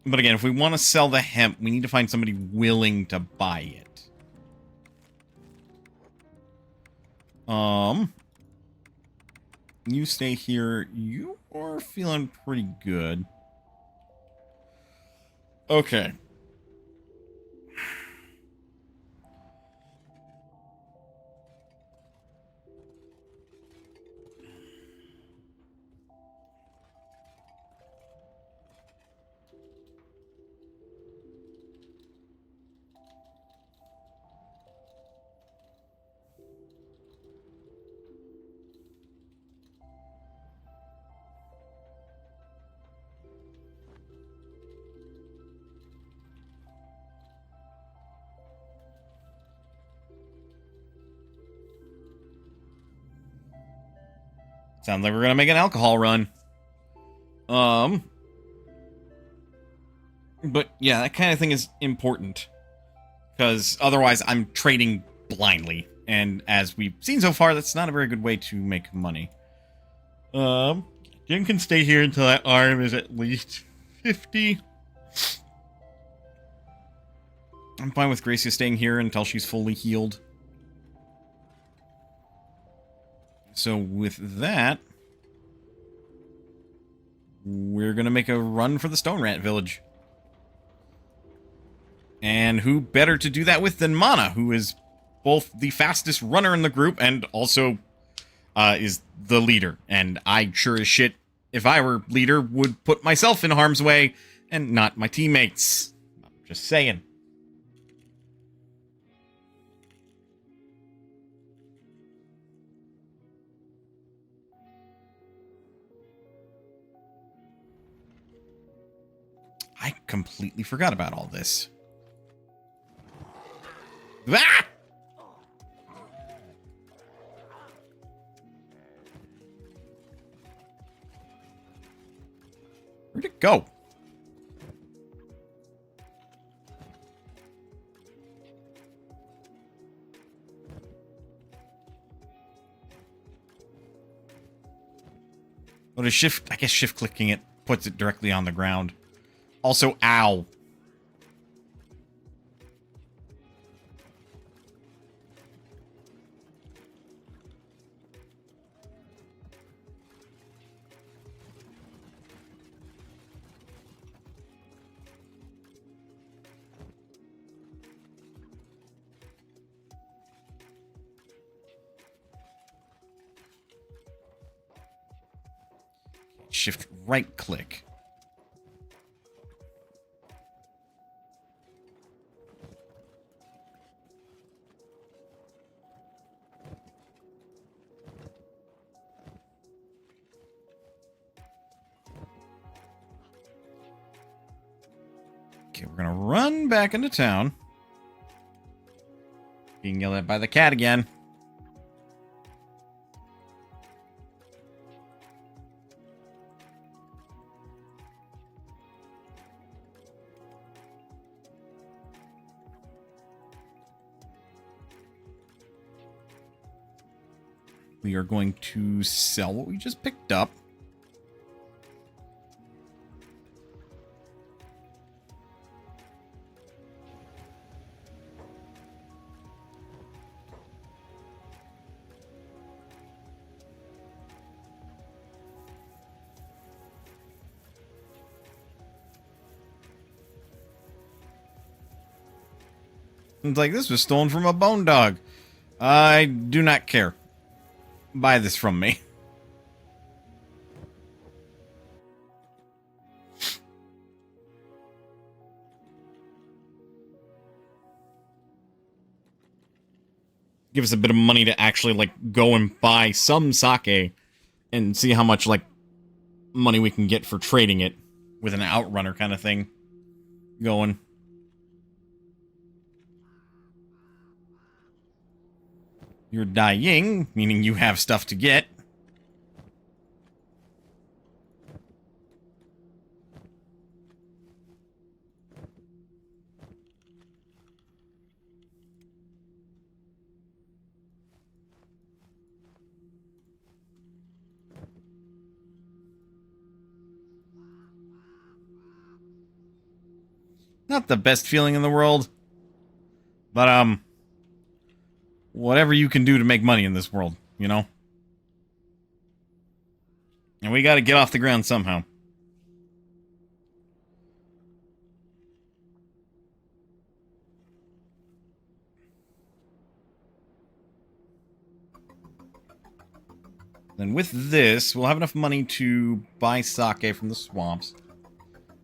But again, if we want to sell the hemp, we need to find somebody willing to buy it. You stay here. You are feeling pretty good. Okay. Sounds like we're gonna make an alcohol run. But yeah, that kind of thing is important. Because otherwise I'm trading blindly. And as we've seen so far, that's not a very good way to make money. Jim can stay here until that arm is at least 50. I'm fine with Gracia staying here until she's fully healed. So with that, we're going to make a run for the Stone Rat Village. And who better to do that with than Mana, who is both the fastest runner in the group and also is the leader. And I sure as shit, if I were leader, would put myself in harm's way and not my teammates. I'm just saying. I completely forgot about all this. Ah! Where'd it go? Oh, to shift, I guess shift clicking it puts it directly on the ground. Also, ow. Shift right click. Okay, we're gonna run back into town. Being yelled at by the cat again. We are going to sell what we just picked up. It's like, this was stolen from a bone dog. I do not care. Buy this from me. Give us a bit of money to actually, like, go and buy some sake and see how much, like, money we can get for trading it with an outrunner kind of thing going. You're dying, meaning you have stuff to get. Not the best feeling in the world, but, whatever you can do to make money in this world. you know? And we gotta get off the ground somehow. Then with this, we'll have enough money to buy sake from the swamps.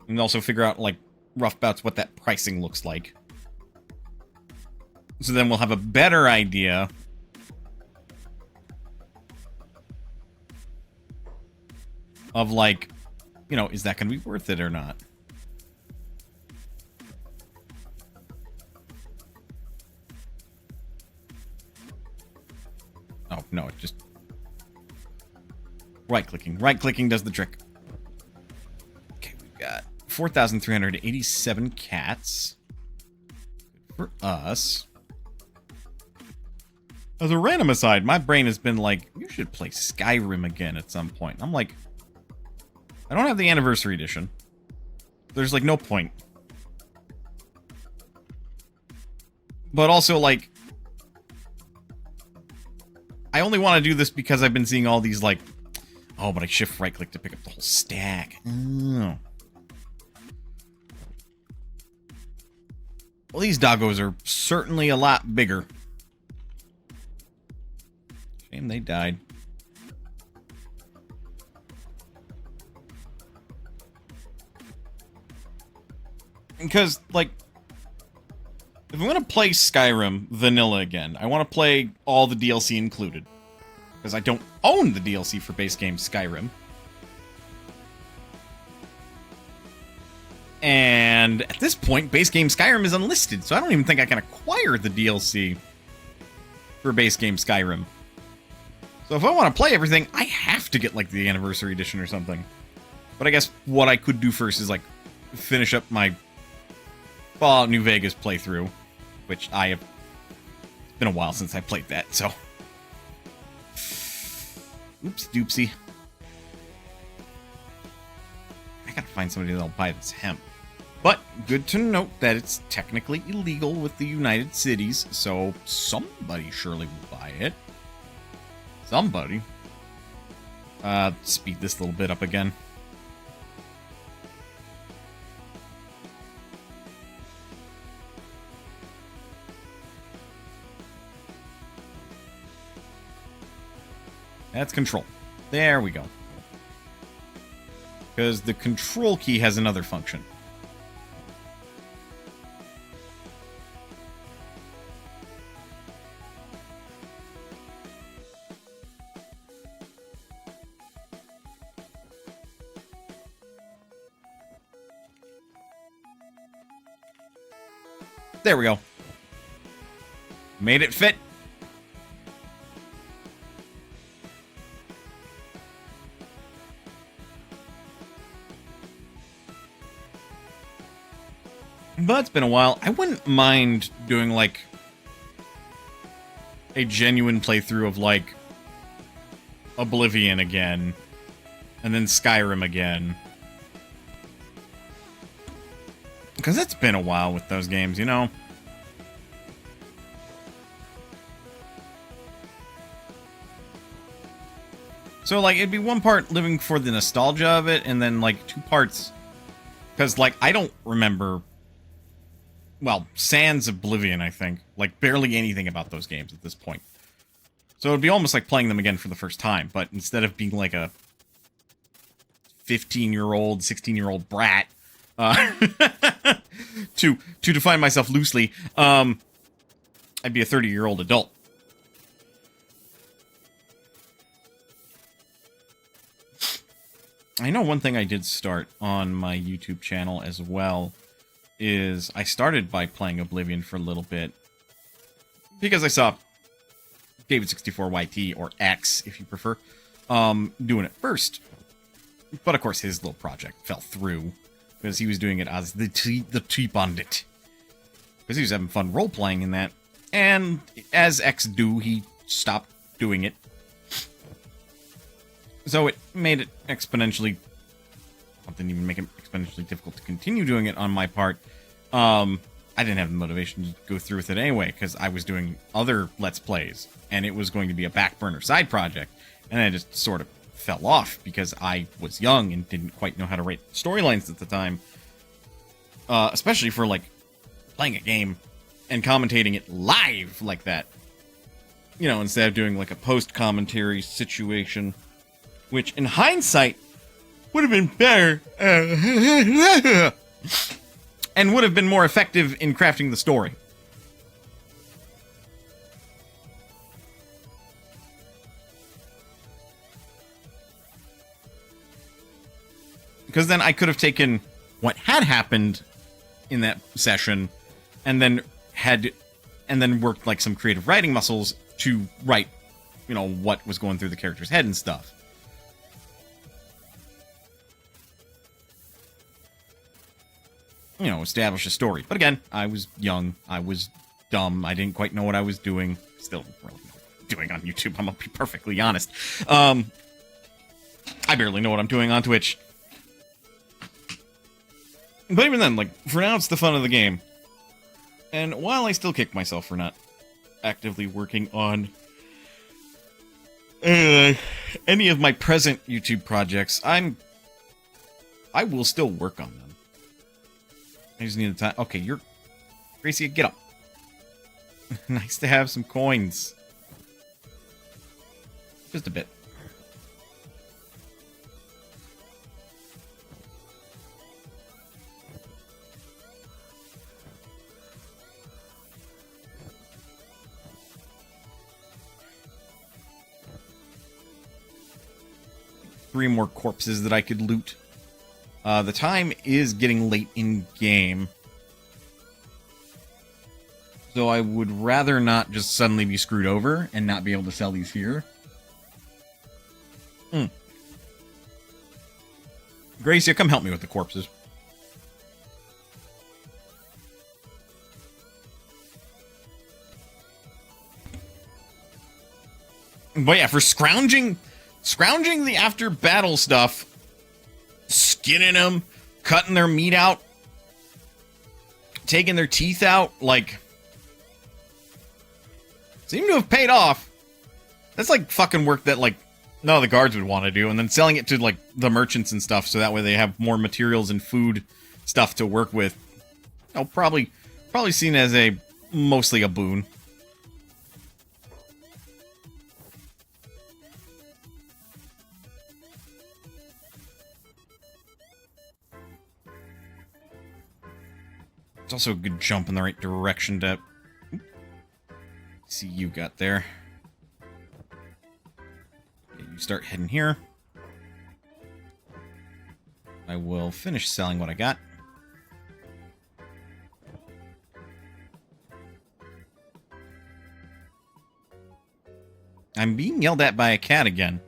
And also figure out, like, rough bouts what that pricing looks like. So then we'll have a better idea of, like, you know, is that going to be worth it or not? Oh, no, it just... Right-clicking. Right-clicking does the trick. Okay, we've got 4,387 cats. Good for us. As a random aside, my brain has been like, you should play Skyrim again at some point. I'm like, I don't have the Anniversary Edition. There's, like, no point. But also, like, I only want to do this because I've been seeing all these, like, oh, but I shift right-click to pick up the whole stack. Oh. Well, these doggos are certainly a lot bigger. Shame they died. Because, like, if I'm going to play Skyrim vanilla again, I want to play all the DLC included. Because I don't own the DLC for base game Skyrim. And at this point, base game Skyrim is unlisted, so I don't even think I can acquire the DLC for base game Skyrim. So if I want to play everything, I have to get, like, the Anniversary Edition or something. But I guess what I could do first is, like, finish up my Fallout New Vegas playthrough, which I have... It's been a while since I played that, so... Oops, doopsie. I gotta find somebody that'll buy this hemp. But, good to note that it's technically illegal with the United Cities, so somebody surely will buy it. Somebody. Speed this little bit up again. That's control. There we go. Because the control key has another function. There we go. Made it fit. But it's been a while. I wouldn't mind doing, like, a genuine playthrough of, like, Oblivion again. And then Skyrim again. Because it's been a while with those games, you know? So, like, it'd be one part living for the nostalgia of it, and then, like, two parts... Because, like, I don't remember... Well, sans Oblivion, I think. Like, barely anything about those games at this point. So it'd be almost like playing them again for the first time, but instead of being like a 15-year-old, 16-year-old brat, to define myself loosely, I'd be a 30-year-old adult. I know one thing I did start on my YouTube channel as well is I started by playing Oblivion for a little bit because I saw David64YT, or X if you prefer, doing it first. But of course his little project fell through because he was doing it as the Tea Bandit. Because he was having fun role-playing in that. And as X do, he stopped doing it. So it made it exponentially... It didn't even make it exponentially difficult to continue doing it on my part. I didn't have the motivation to go through with it anyway, because I was doing other Let's Plays, and it was going to be a back burner side project, and I just sort of fell off because I was young and didn't quite know how to write storylines at the time, especially for, like, playing a game and commentating it live like that. You know, instead of doing, like, a post-commentary situation, which, in hindsight, would have been better. And would have been more effective in crafting the story. Because then I could have taken what had happened in that session and then worked like some creative writing muscles to write, you know, what was going through the character's head and stuff. You know, establish a story. But again, I was young, I was dumb, I didn't quite know what I was doing. Still don't really know what I'm doing on YouTube, I'm gonna be perfectly honest. I barely know what I'm doing on Twitch. But even then, like, for now it's the fun of the game. And while I still kick myself for not actively working on any of my present YouTube projects, I will still work on them. I just need the time. Okay, you're... Gracie, get up. Nice to have some coins. Just a bit. Three more corpses that I could loot. The time is getting late in game. So I would rather not just suddenly be screwed over and not be able to sell these here. Gracia, come help me with the corpses. But yeah, for scrounging the after battle stuff, skinning them, cutting their meat out, taking their teeth out, like, seem to have paid off. That's like fucking work that, like, none of the guards would want to do, and then selling it to, like, the merchants and stuff, so that way they have more materials and food stuff to work with. You know, probably seen as mostly a boon. It's also a good jump in the right direction to see you got there. Okay, you start heading here. I will finish selling what I got. I'm being yelled at by a cat again.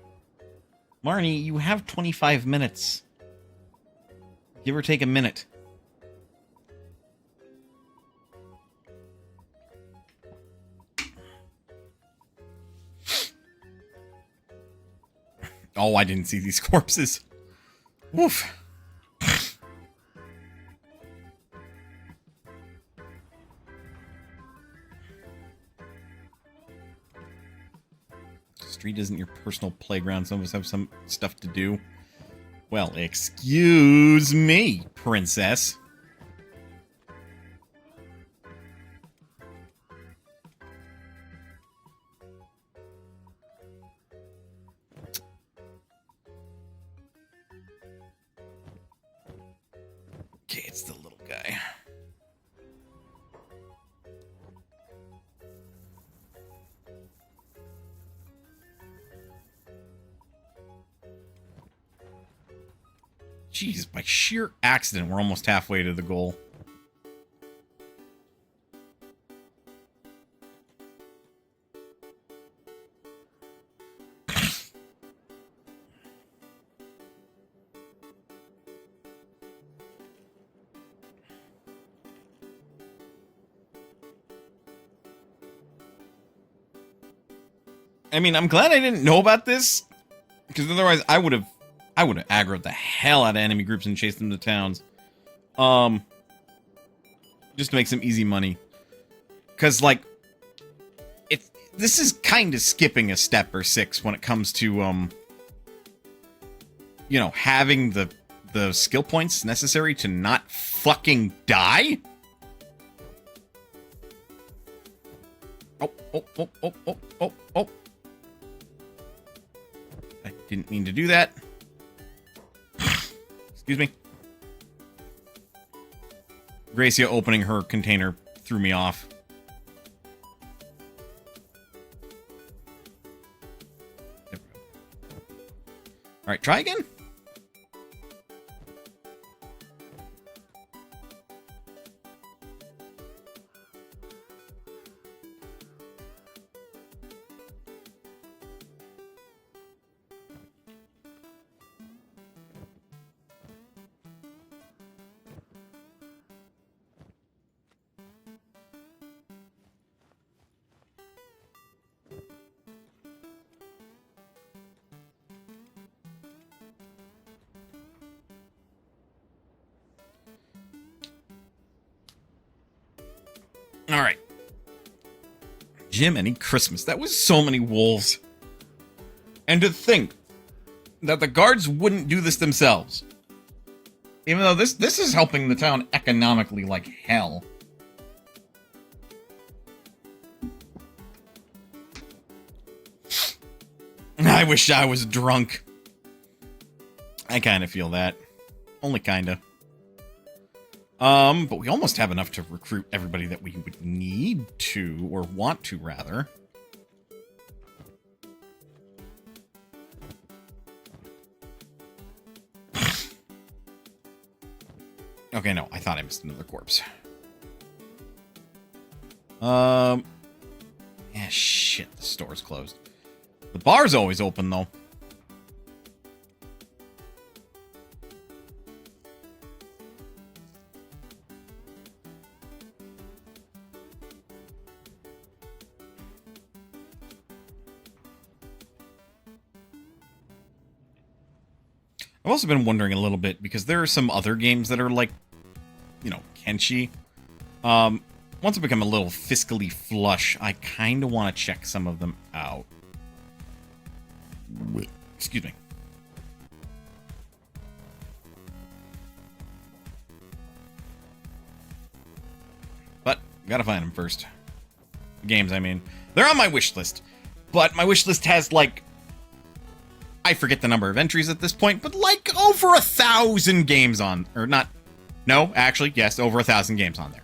Marnie, you have 25 minutes. Give or take a minute. Oh, I didn't see these corpses. Woof. Street isn't your personal playground. Some of us have some stuff to do. Well, excuse me, princess. Okay, it's the little guy. Jeez, by sheer accident, we're almost halfway to the goal. I mean, I'm glad I didn't know about this, because otherwise I would have aggroed the hell out of enemy groups and chased them to towns. Just to make some easy money. Because, like, this is kind of skipping a step or 6 when it comes to, you know, having the skill points necessary to not fucking die. Oh. I didn't mean to do that. Excuse me. Gracia opening her container threw me off. Alright, try again. All right. Jiminy Christmas. That was so many wolves. And to think that the guards wouldn't do this themselves. Even though this is helping the town economically like hell. I wish I was drunk. I kind of feel that. Only kind of. But we almost have enough to recruit everybody that we would need to, or want to, rather. Okay, no, I thought I missed another corpse. Yeah, shit, the store's closed. The bar's always open, though. I've also been wondering a little bit, because there are some other games that are like, you know, Kenshi. Once I become a little fiscally flush, I kind of want to check some of them out. Excuse me. But, gotta find them first. Games, I mean. They're on my wish list. But my wish list has, like, I forget the number of entries at this point, but like over 1,000 games on, or not, no, actually, yes, over 1,000 games on there.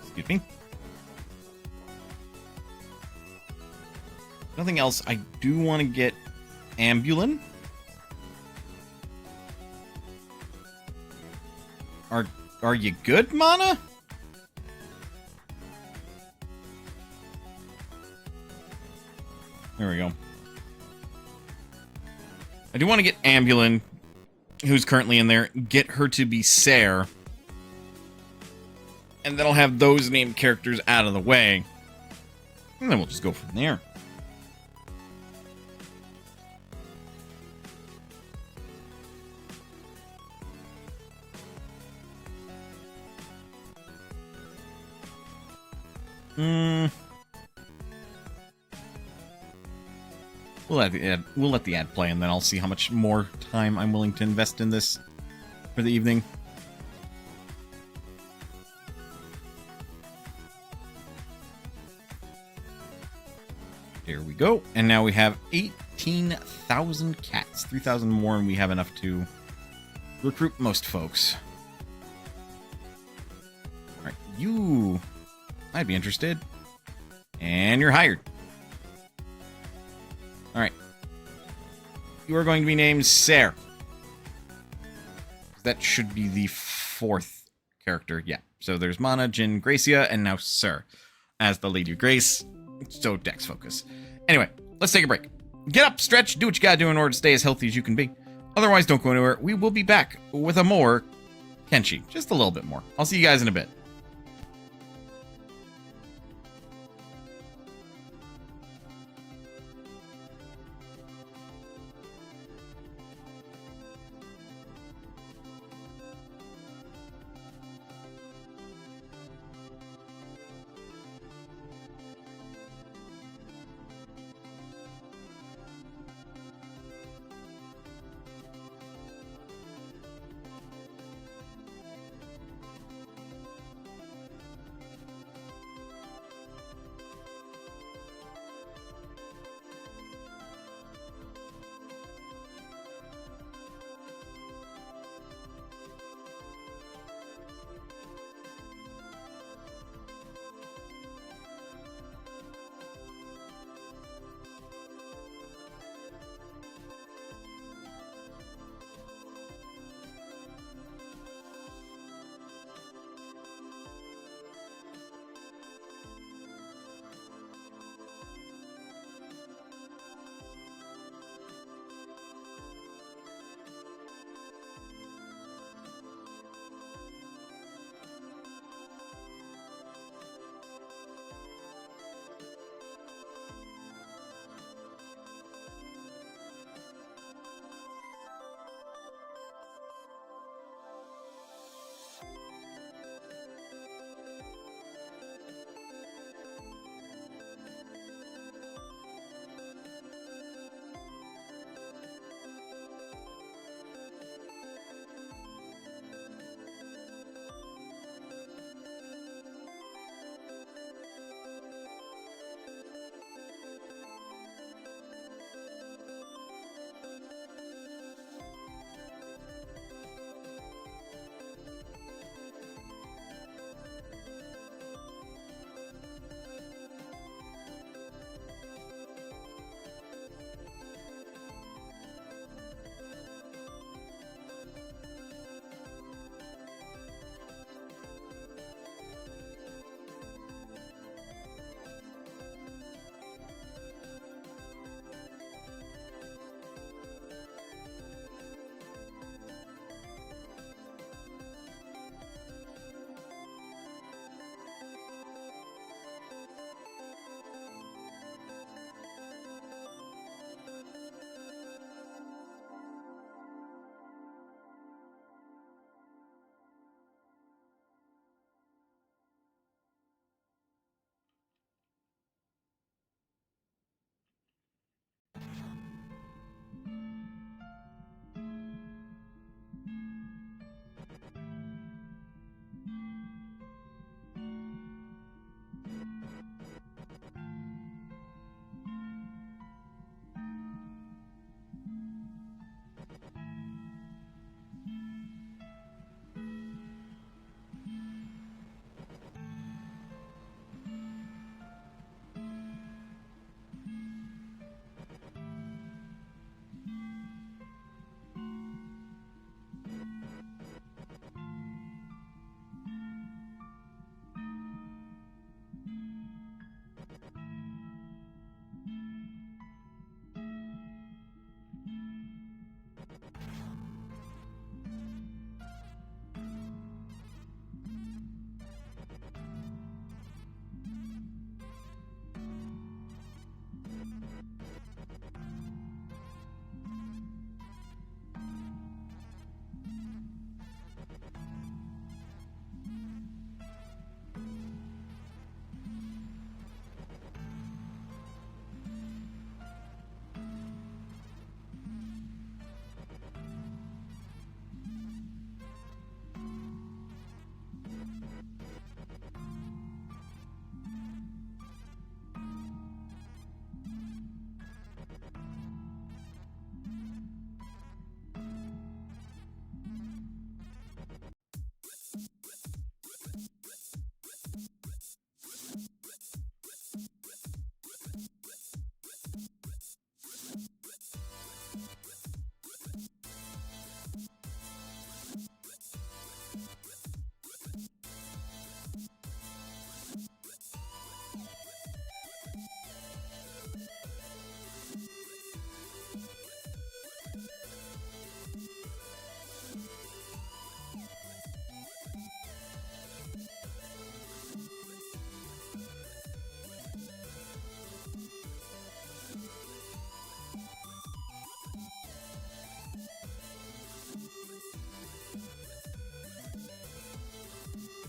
Excuse me. Nothing else. I do want to get Ambulin. Are you good, Mana? There we go. I do want to get Ambulin, who's currently in there, get her to be Ser. And then I'll have those named characters out of the way. And then we'll just go from there. We'll let the ad play, and then I'll see how much more time I'm willing to invest in this for the evening. There we go. And now we have 18,000 cats. 3,000 more, and we have enough to recruit most folks. Alright, you might be interested. And you're hired. Alright. You are going to be named Ser. That should be the 4th character. Yeah. So there's Mana, Jin, Gracia, and now Ser as the Lady of Grace. So Dex focus. Anyway, let's take a break. Get up, stretch, do what you gotta do in order to stay as healthy as you can be. Otherwise, don't go anywhere. We will be back with a more Kenshi. Just a little bit more. I'll see you guys in a bit.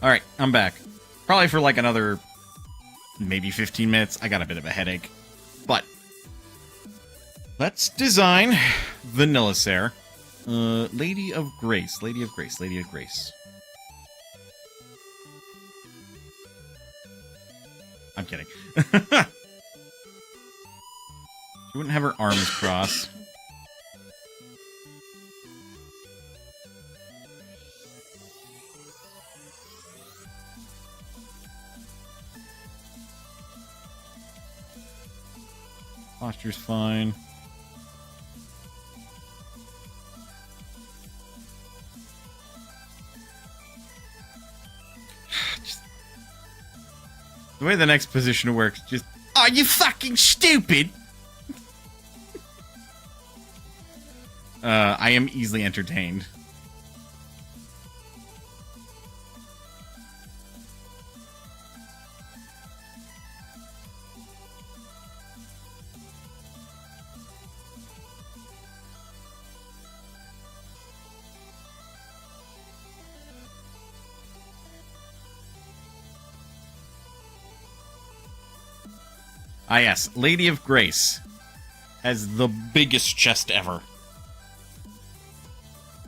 Alright, I'm back. Probably for like another maybe 15 minutes. I got a bit of a headache. But let's design Vanilla Sare. Lady of Grace. Lady of Grace. Lady of Grace. I'm kidding. She wouldn't have her arms crossed. Posture's fine. Just, the way the next position works, just... Are you fucking stupid? I am easily entertained. Ah yes, Lady of Grace has the biggest chest ever.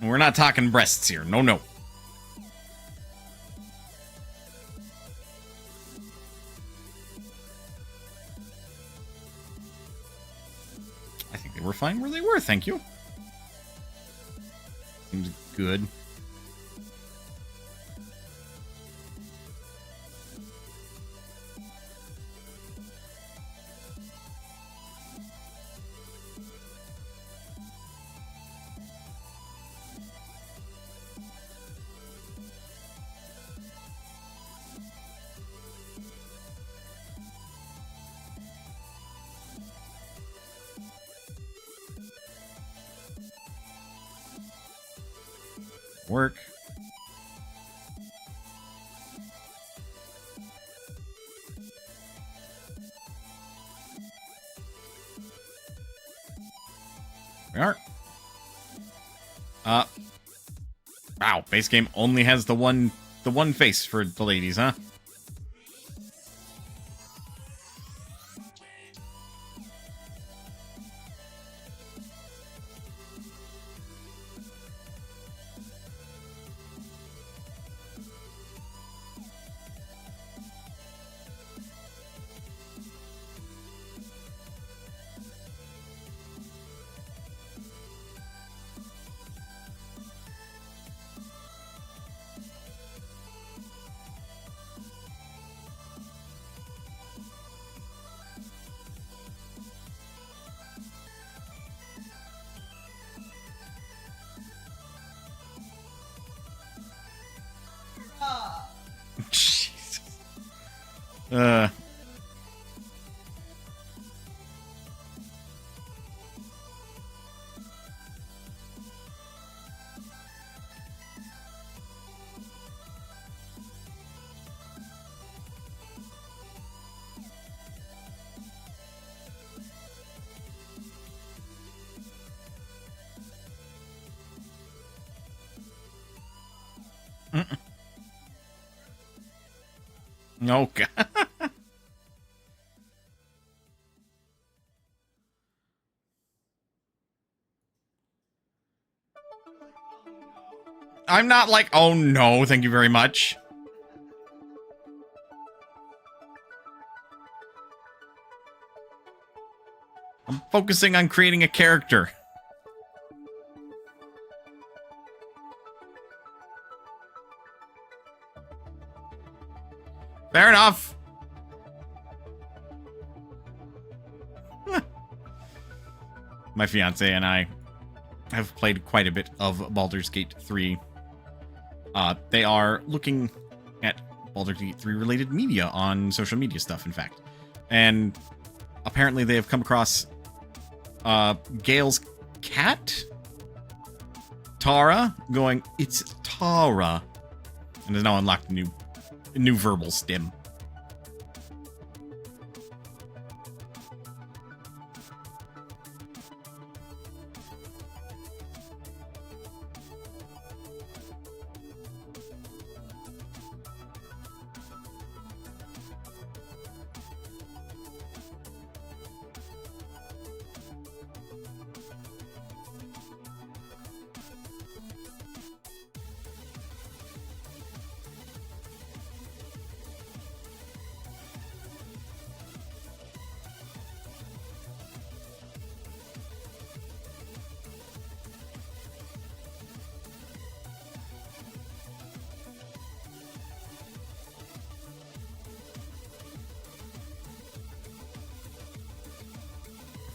And we're not talking breasts here. No, no. I think they were fine where they were, thank you. Seems good. Work. We are. Wow, base game only has the one face for the ladies, huh? Jesus. Oh, God. I'm not like, oh no, thank you very much. I'm focusing on creating a character. Fair enough. My fiance and I have played quite a bit of Baldur's Gate 3. They are looking at Baldur's Gate 3 related media on social media stuff, in fact. And apparently they have come across Gale's cat, Tara, going, "It's Tara," and has now unlocked a new verbal stem.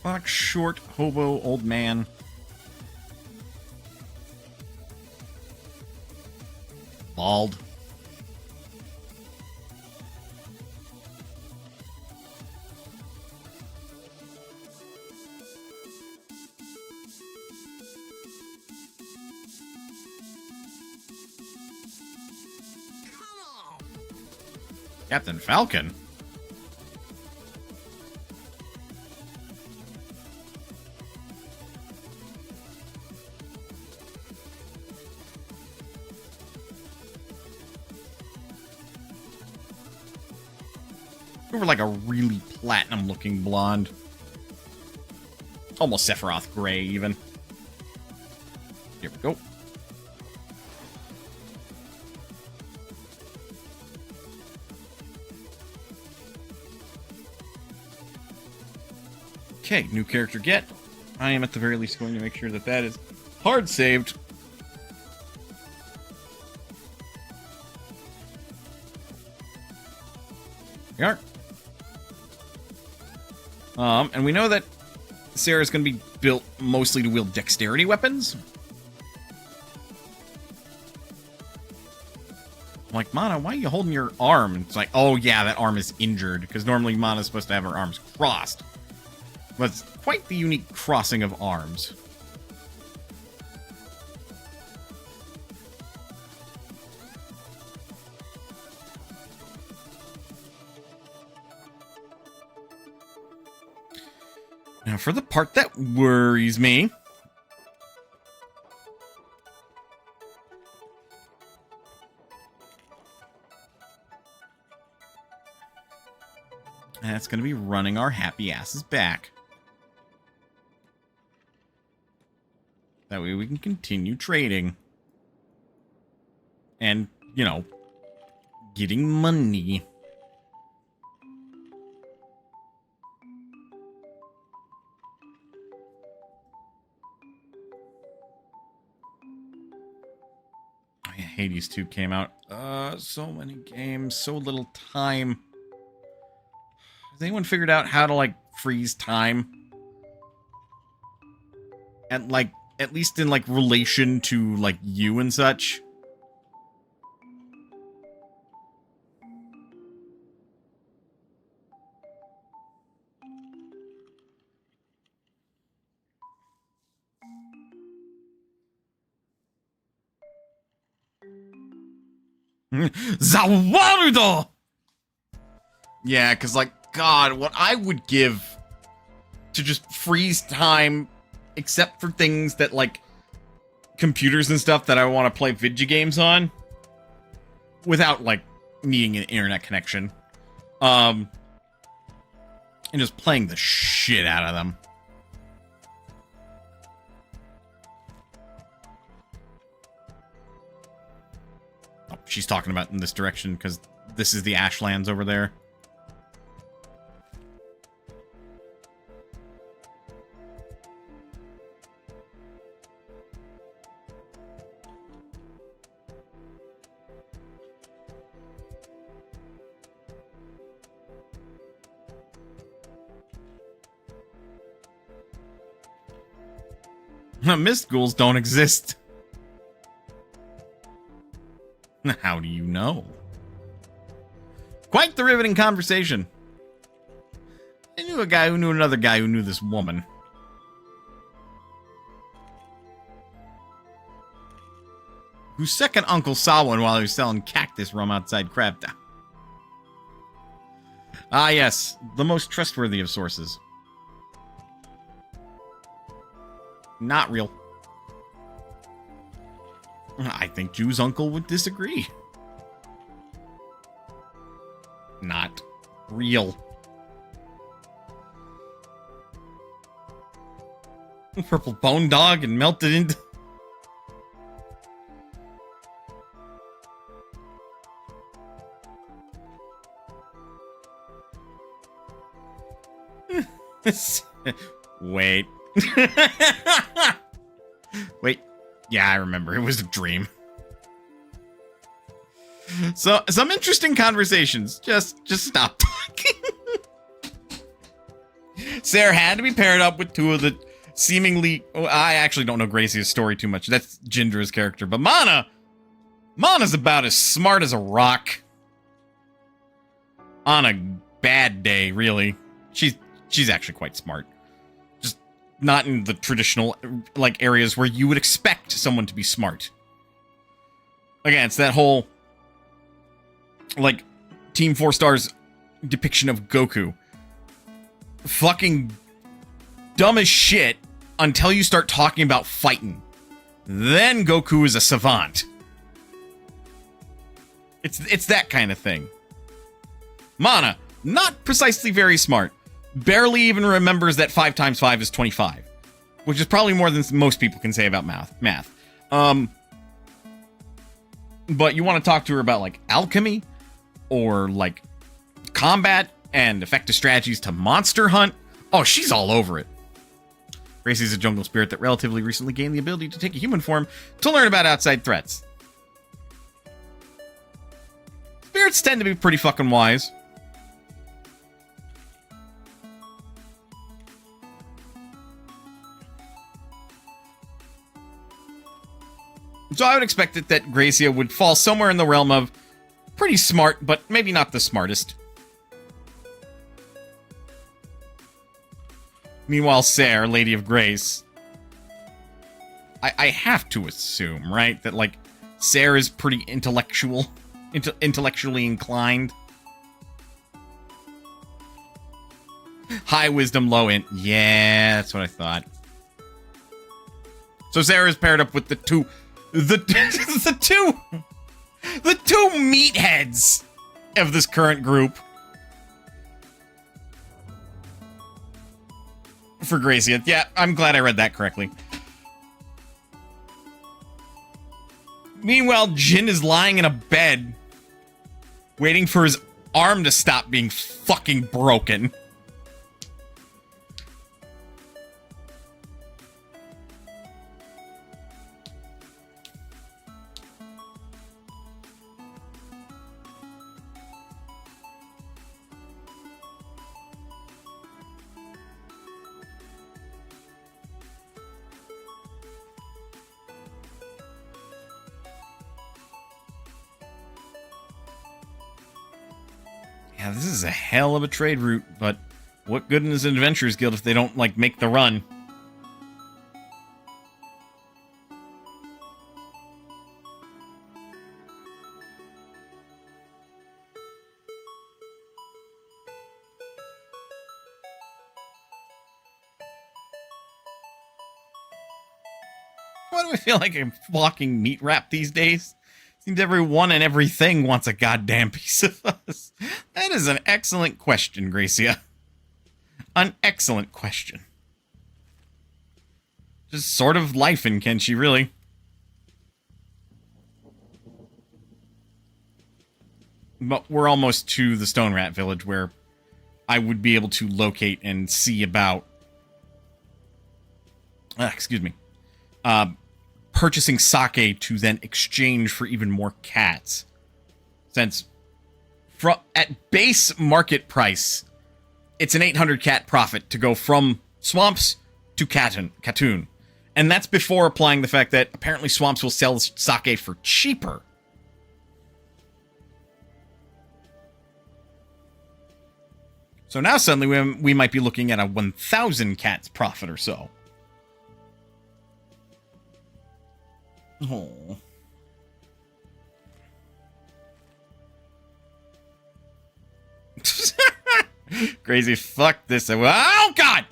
fuck, short, hobo, old man. Bald. Captain Falcon? Over like a really platinum looking blonde. Almost Sephiroth gray even. Here we go. Okay, new character get. I am at the very least going to make sure that that is hard saved. We are. And we know that Sarah's going to be built mostly to wield dexterity weapons. I'm like, Mana, why are you holding your arm? And it's like, oh yeah, that arm is injured, because normally Mana's supposed to have her arms crossed. But it's quite the unique crossing of arms. Now, for the part that worries me, that's going to be running our happy asses back. That way we can continue trading. And, you know, getting money. Hades 2 came out. So many games, so little time. Has anyone figured out how to, like, freeze time? And, like, at least in, like, relation to, like, you and such? Zawarudo! Yeah, because, like, God, what I would give to just freeze time, except for things that, like, computers and stuff that I want to play video games on, without, like, needing an internet connection, and just playing the shit out of them. Oh, she's talking about in this direction, because this is the Ashlands over there. Mist ghouls don't exist. How do you know? Quite the riveting conversation. I knew a guy who knew another guy who knew this woman. Whose second uncle saw one while he was selling cactus rum outside Crabtown. Ah yes, the most trustworthy of sources. Not real. I think Jew's uncle would disagree. Not real. Purple bone dog and melted into... Wait. Wait. Yeah, I remember. It was a dream. So, some interesting conversations. Just stop talking. Sarah had to be paired up with two of the seemingly... Oh, I actually don't know Gracie's story too much. That's Jindra's character. But Mana's about as smart as a rock. On a bad day, really. She's actually quite smart. Just not in the traditional, like, areas where you would expect someone to be smart. Again, it's that whole, like, Team 4 Star's depiction of Goku. Fucking dumb as shit until you start talking about fighting. Then Goku is a savant. It's that kind of thing. Mana, not precisely very smart. Barely even remembers that 5 times 5 is 25. Which is probably more than most people can say about math. But you want to talk to her about, like, alchemy? Or, like, combat and effective strategies to monster hunt? Oh, she's all over it. Gracie's a jungle spirit that relatively recently gained the ability to take a human form to learn about outside threats. Spirits tend to be pretty fucking wise. So I would expect that Gracia would fall somewhere in the realm of pretty smart, but maybe not the smartest. Meanwhile, Sarah, Lady of Grace, I have to assume, right, that, like, Sarah is pretty intellectually inclined. High wisdom, low int. Yeah, that's what I thought. So Sarah is paired up with the two meatheads of this current group. For Gracia. Yeah, I'm glad I read that correctly. Meanwhile, Jin is lying in a bed, waiting for his arm to stop being fucking broken. Yeah, this is a hell of a trade route, but what good is an Adventurers Guild if they don't, like, make the run? Why do I feel like a walking meat wrap these days? Seems everyone and everything wants a goddamn piece of us. That is an excellent question, Gracia. An excellent question. Just sort of life in Kenshi, really. But we're almost to the Stone Rat Village, where I would be able to locate and see about... excuse me. Purchasing sake to then exchange for even more cats. Since at base market price, it's an 800 cat profit to go from Swamps to Katoon. And that's before applying the fact that apparently Swamps will sell sake for cheaper. So now suddenly we might be looking at a 1,000 cats profit or so. Oh. Crazy, fuck this. Oh, God!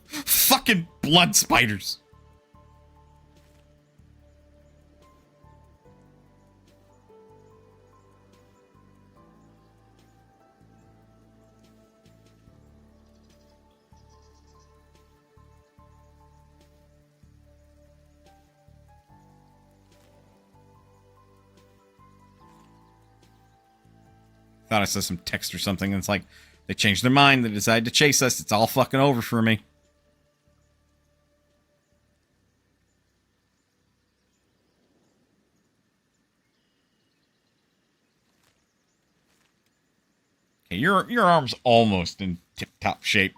Fucking blood spiders. Thought I saw some text or something, and it's like, they changed their mind, they decided to chase us, it's all fucking over for me. Okay, your arm's almost in tip-top shape.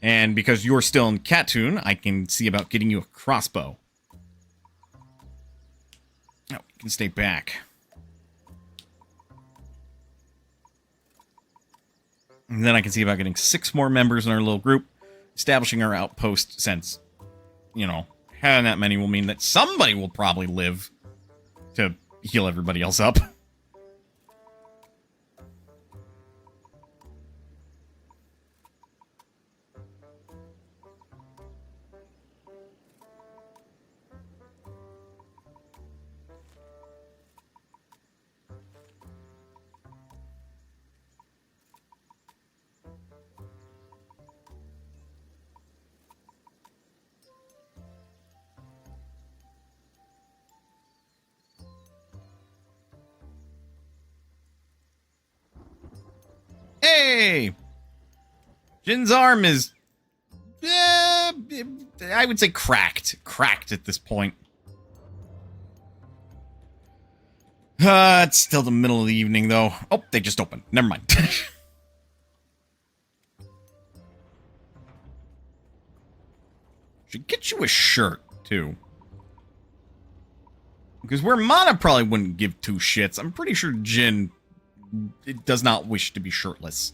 And because you're still in Katoon, I can see about getting you a crossbow. Oh, you can stay back. And then I can see about getting 6 more members in our little group, establishing our outpost, since, you know, having that many will mean that somebody will probably live to heal everybody else up. Hey! Jin's arm is... I would say cracked. Cracked at this point. It's still the middle of the evening, though. Oh, they just opened. Never mind. Should get you a shirt, too. Because where Mana probably wouldn't give 2 shits, I'm pretty sure Jin does not wish to be shirtless.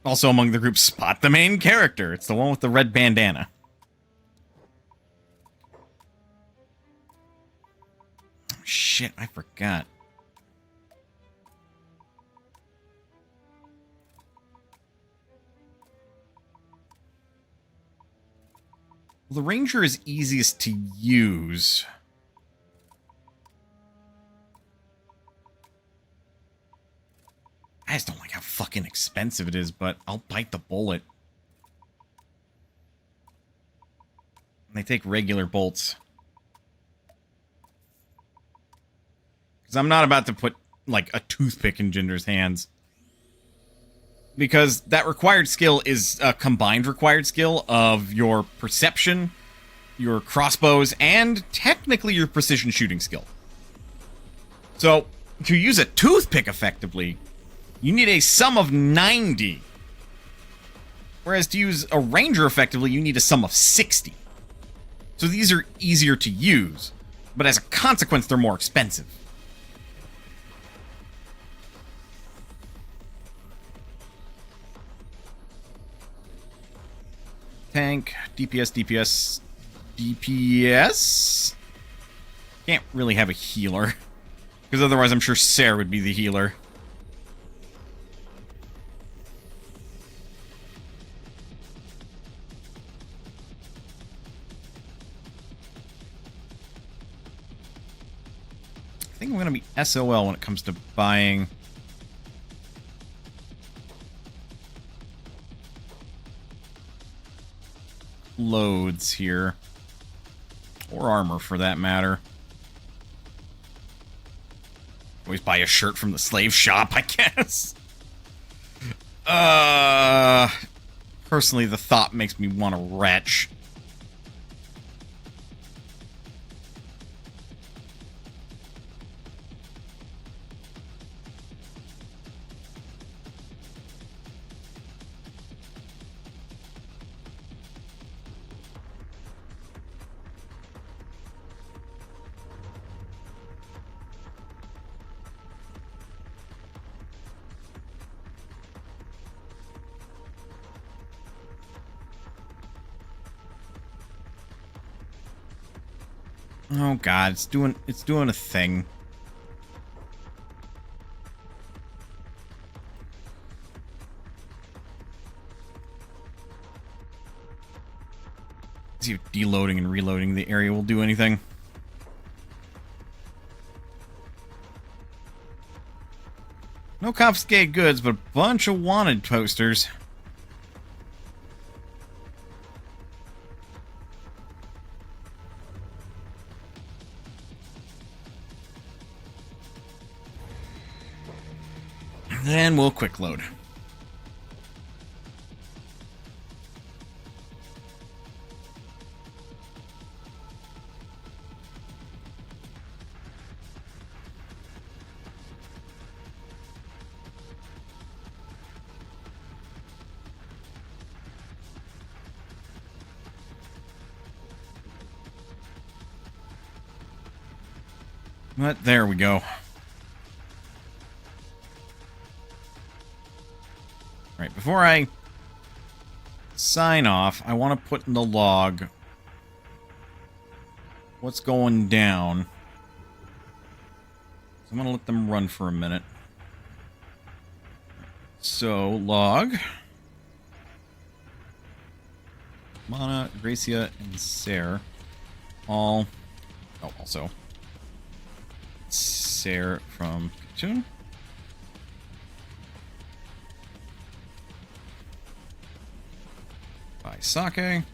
Also among the group, spot the main character. It's the one with the red bandana. Oh, shit, I forgot. Well, the Ranger is easiest to use. I just don't like how fucking expensive it is, but I'll bite the bullet. They take regular bolts. Because I'm not about to put, like, a toothpick in Jinder's hands. Because that required skill is a combined required skill of your perception, your crossbows, and technically your precision shooting skill. So, to use a toothpick effectively, you need a sum of 90. Whereas to use a Ranger effectively, you need a sum of 60. So these are easier to use, but as a consequence, they're more expensive. Tank, DPS, DPS. Can't really have a healer. Because otherwise I'm sure Sarah would be the healer. I think I'm going to be SOL when it comes to buying... loads here. Or armor, for that matter. Always buy a shirt from the slave shop, I guess. Personally, the thought makes me want to retch. Oh god, it's doing a thing. See if deloading and reloading the area will do anything. No confiscated goods, but a bunch of wanted posters. Then we'll quick load. But there we go. Right, before I sign off, I want to put in the log what's going down. So I'm going to let them run for a minute. So, log. Mana, Gracia, and Sarah all... Oh, also. Sarah from Cartoon. By Sake.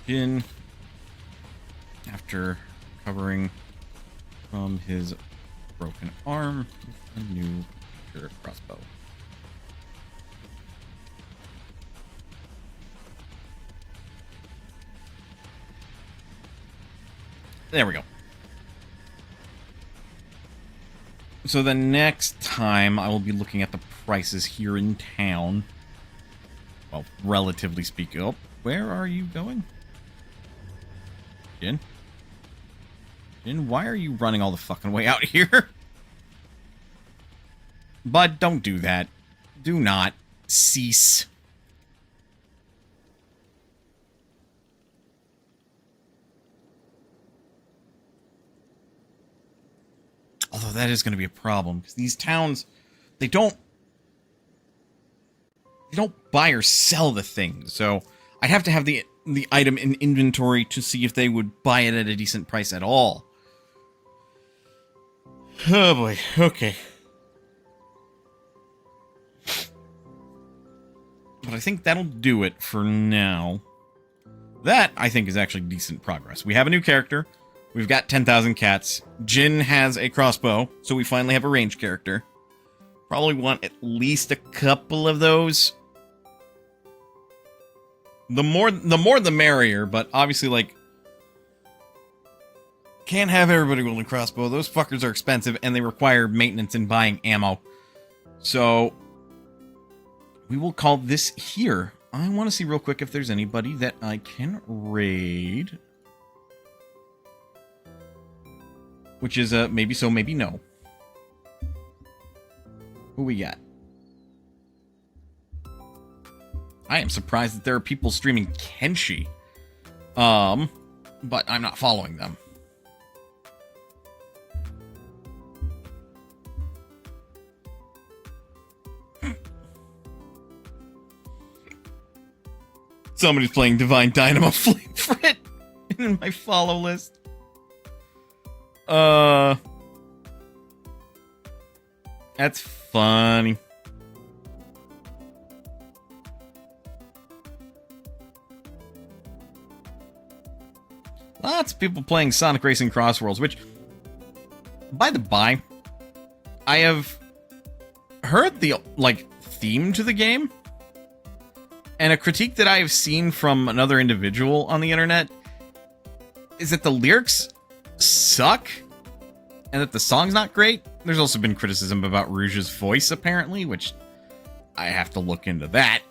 Jin. After recovering from his broken arm with a new crossbow. There we go. So the next time I will be looking at the prices here in town. Well, relatively speaking. Oh, where are you going? Jin? Jin, why are you running all the fucking way out here? Bud, don't do that. Do not. Cease. Although that is going to be a problem, because these towns, they don't buy or sell the thing. So I'd have to have the item in inventory to see if they would buy it at a decent price at all. Oh boy, okay. But I think that'll do it for now. That, I think, is actually decent progress. We have a new character. We've got 10,000 cats. Jin has a crossbow, so we finally have a ranged character. Probably want at least a couple of those. The more the merrier, but obviously, like, can't have everybody wielding crossbow. Those fuckers are expensive, and they require maintenance and buying ammo. So, we will call this here. I want to see real quick if there's anybody that I can raid. Which is maybe so, maybe no. Who we got? I am surprised that there are people streaming Kenshi. But I'm not following them. Somebody's playing Divine Dynamo Flame Frit in my follow list. That's funny. Lots of people playing Sonic Racing Crossworlds, which, by the by, I have heard the, like, theme to the game, and a critique that I have seen from another individual on the internet is that the lyrics suck, and that the song's not great. There's also been criticism about Rouge's voice, apparently, which I have to look into that.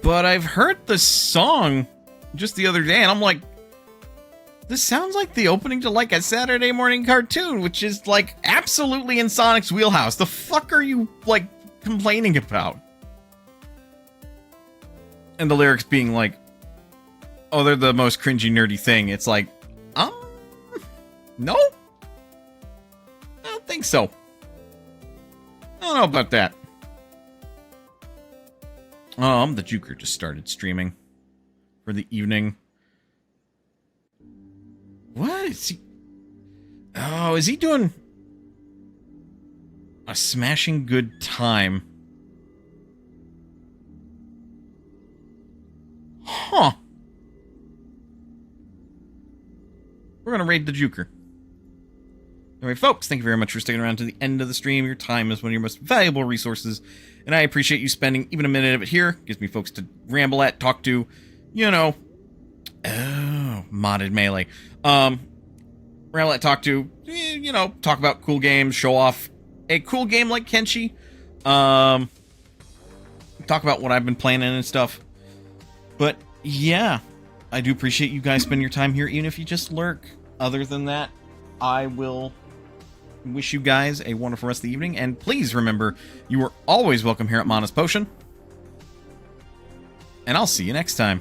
But I've heard the song just the other day, and I'm like, this sounds like the opening to, like, a Saturday morning cartoon, which is, like, absolutely in Sonic's wheelhouse. The fuck are you, like, complaining about? And the lyrics being like, oh, they're the most cringy, nerdy thing. It's like, no? I don't think so. I don't know about that. The Juker just started streaming for the evening. What is he? Oh, is he doing a smashing good time? Huh. We're going to raid the Juker. Anyway, folks, thank you very much for sticking around to the end of the stream. Your time is one of your most valuable resources, and I appreciate you spending even a minute of it here. Gives me folks to ramble at, talk to, you know. Oh, modded melee. Ramble at, talk to, you know, talk about cool games, show off a cool game like Kenshi. Talk about what I've been playing and stuff. But, yeah. I do appreciate you guys spending your time here, even if you just lurk. Other than that, I will wish you guys a wonderful rest of the evening, and please remember, you are always welcome here at Mana's Potion. And I'll see you next time.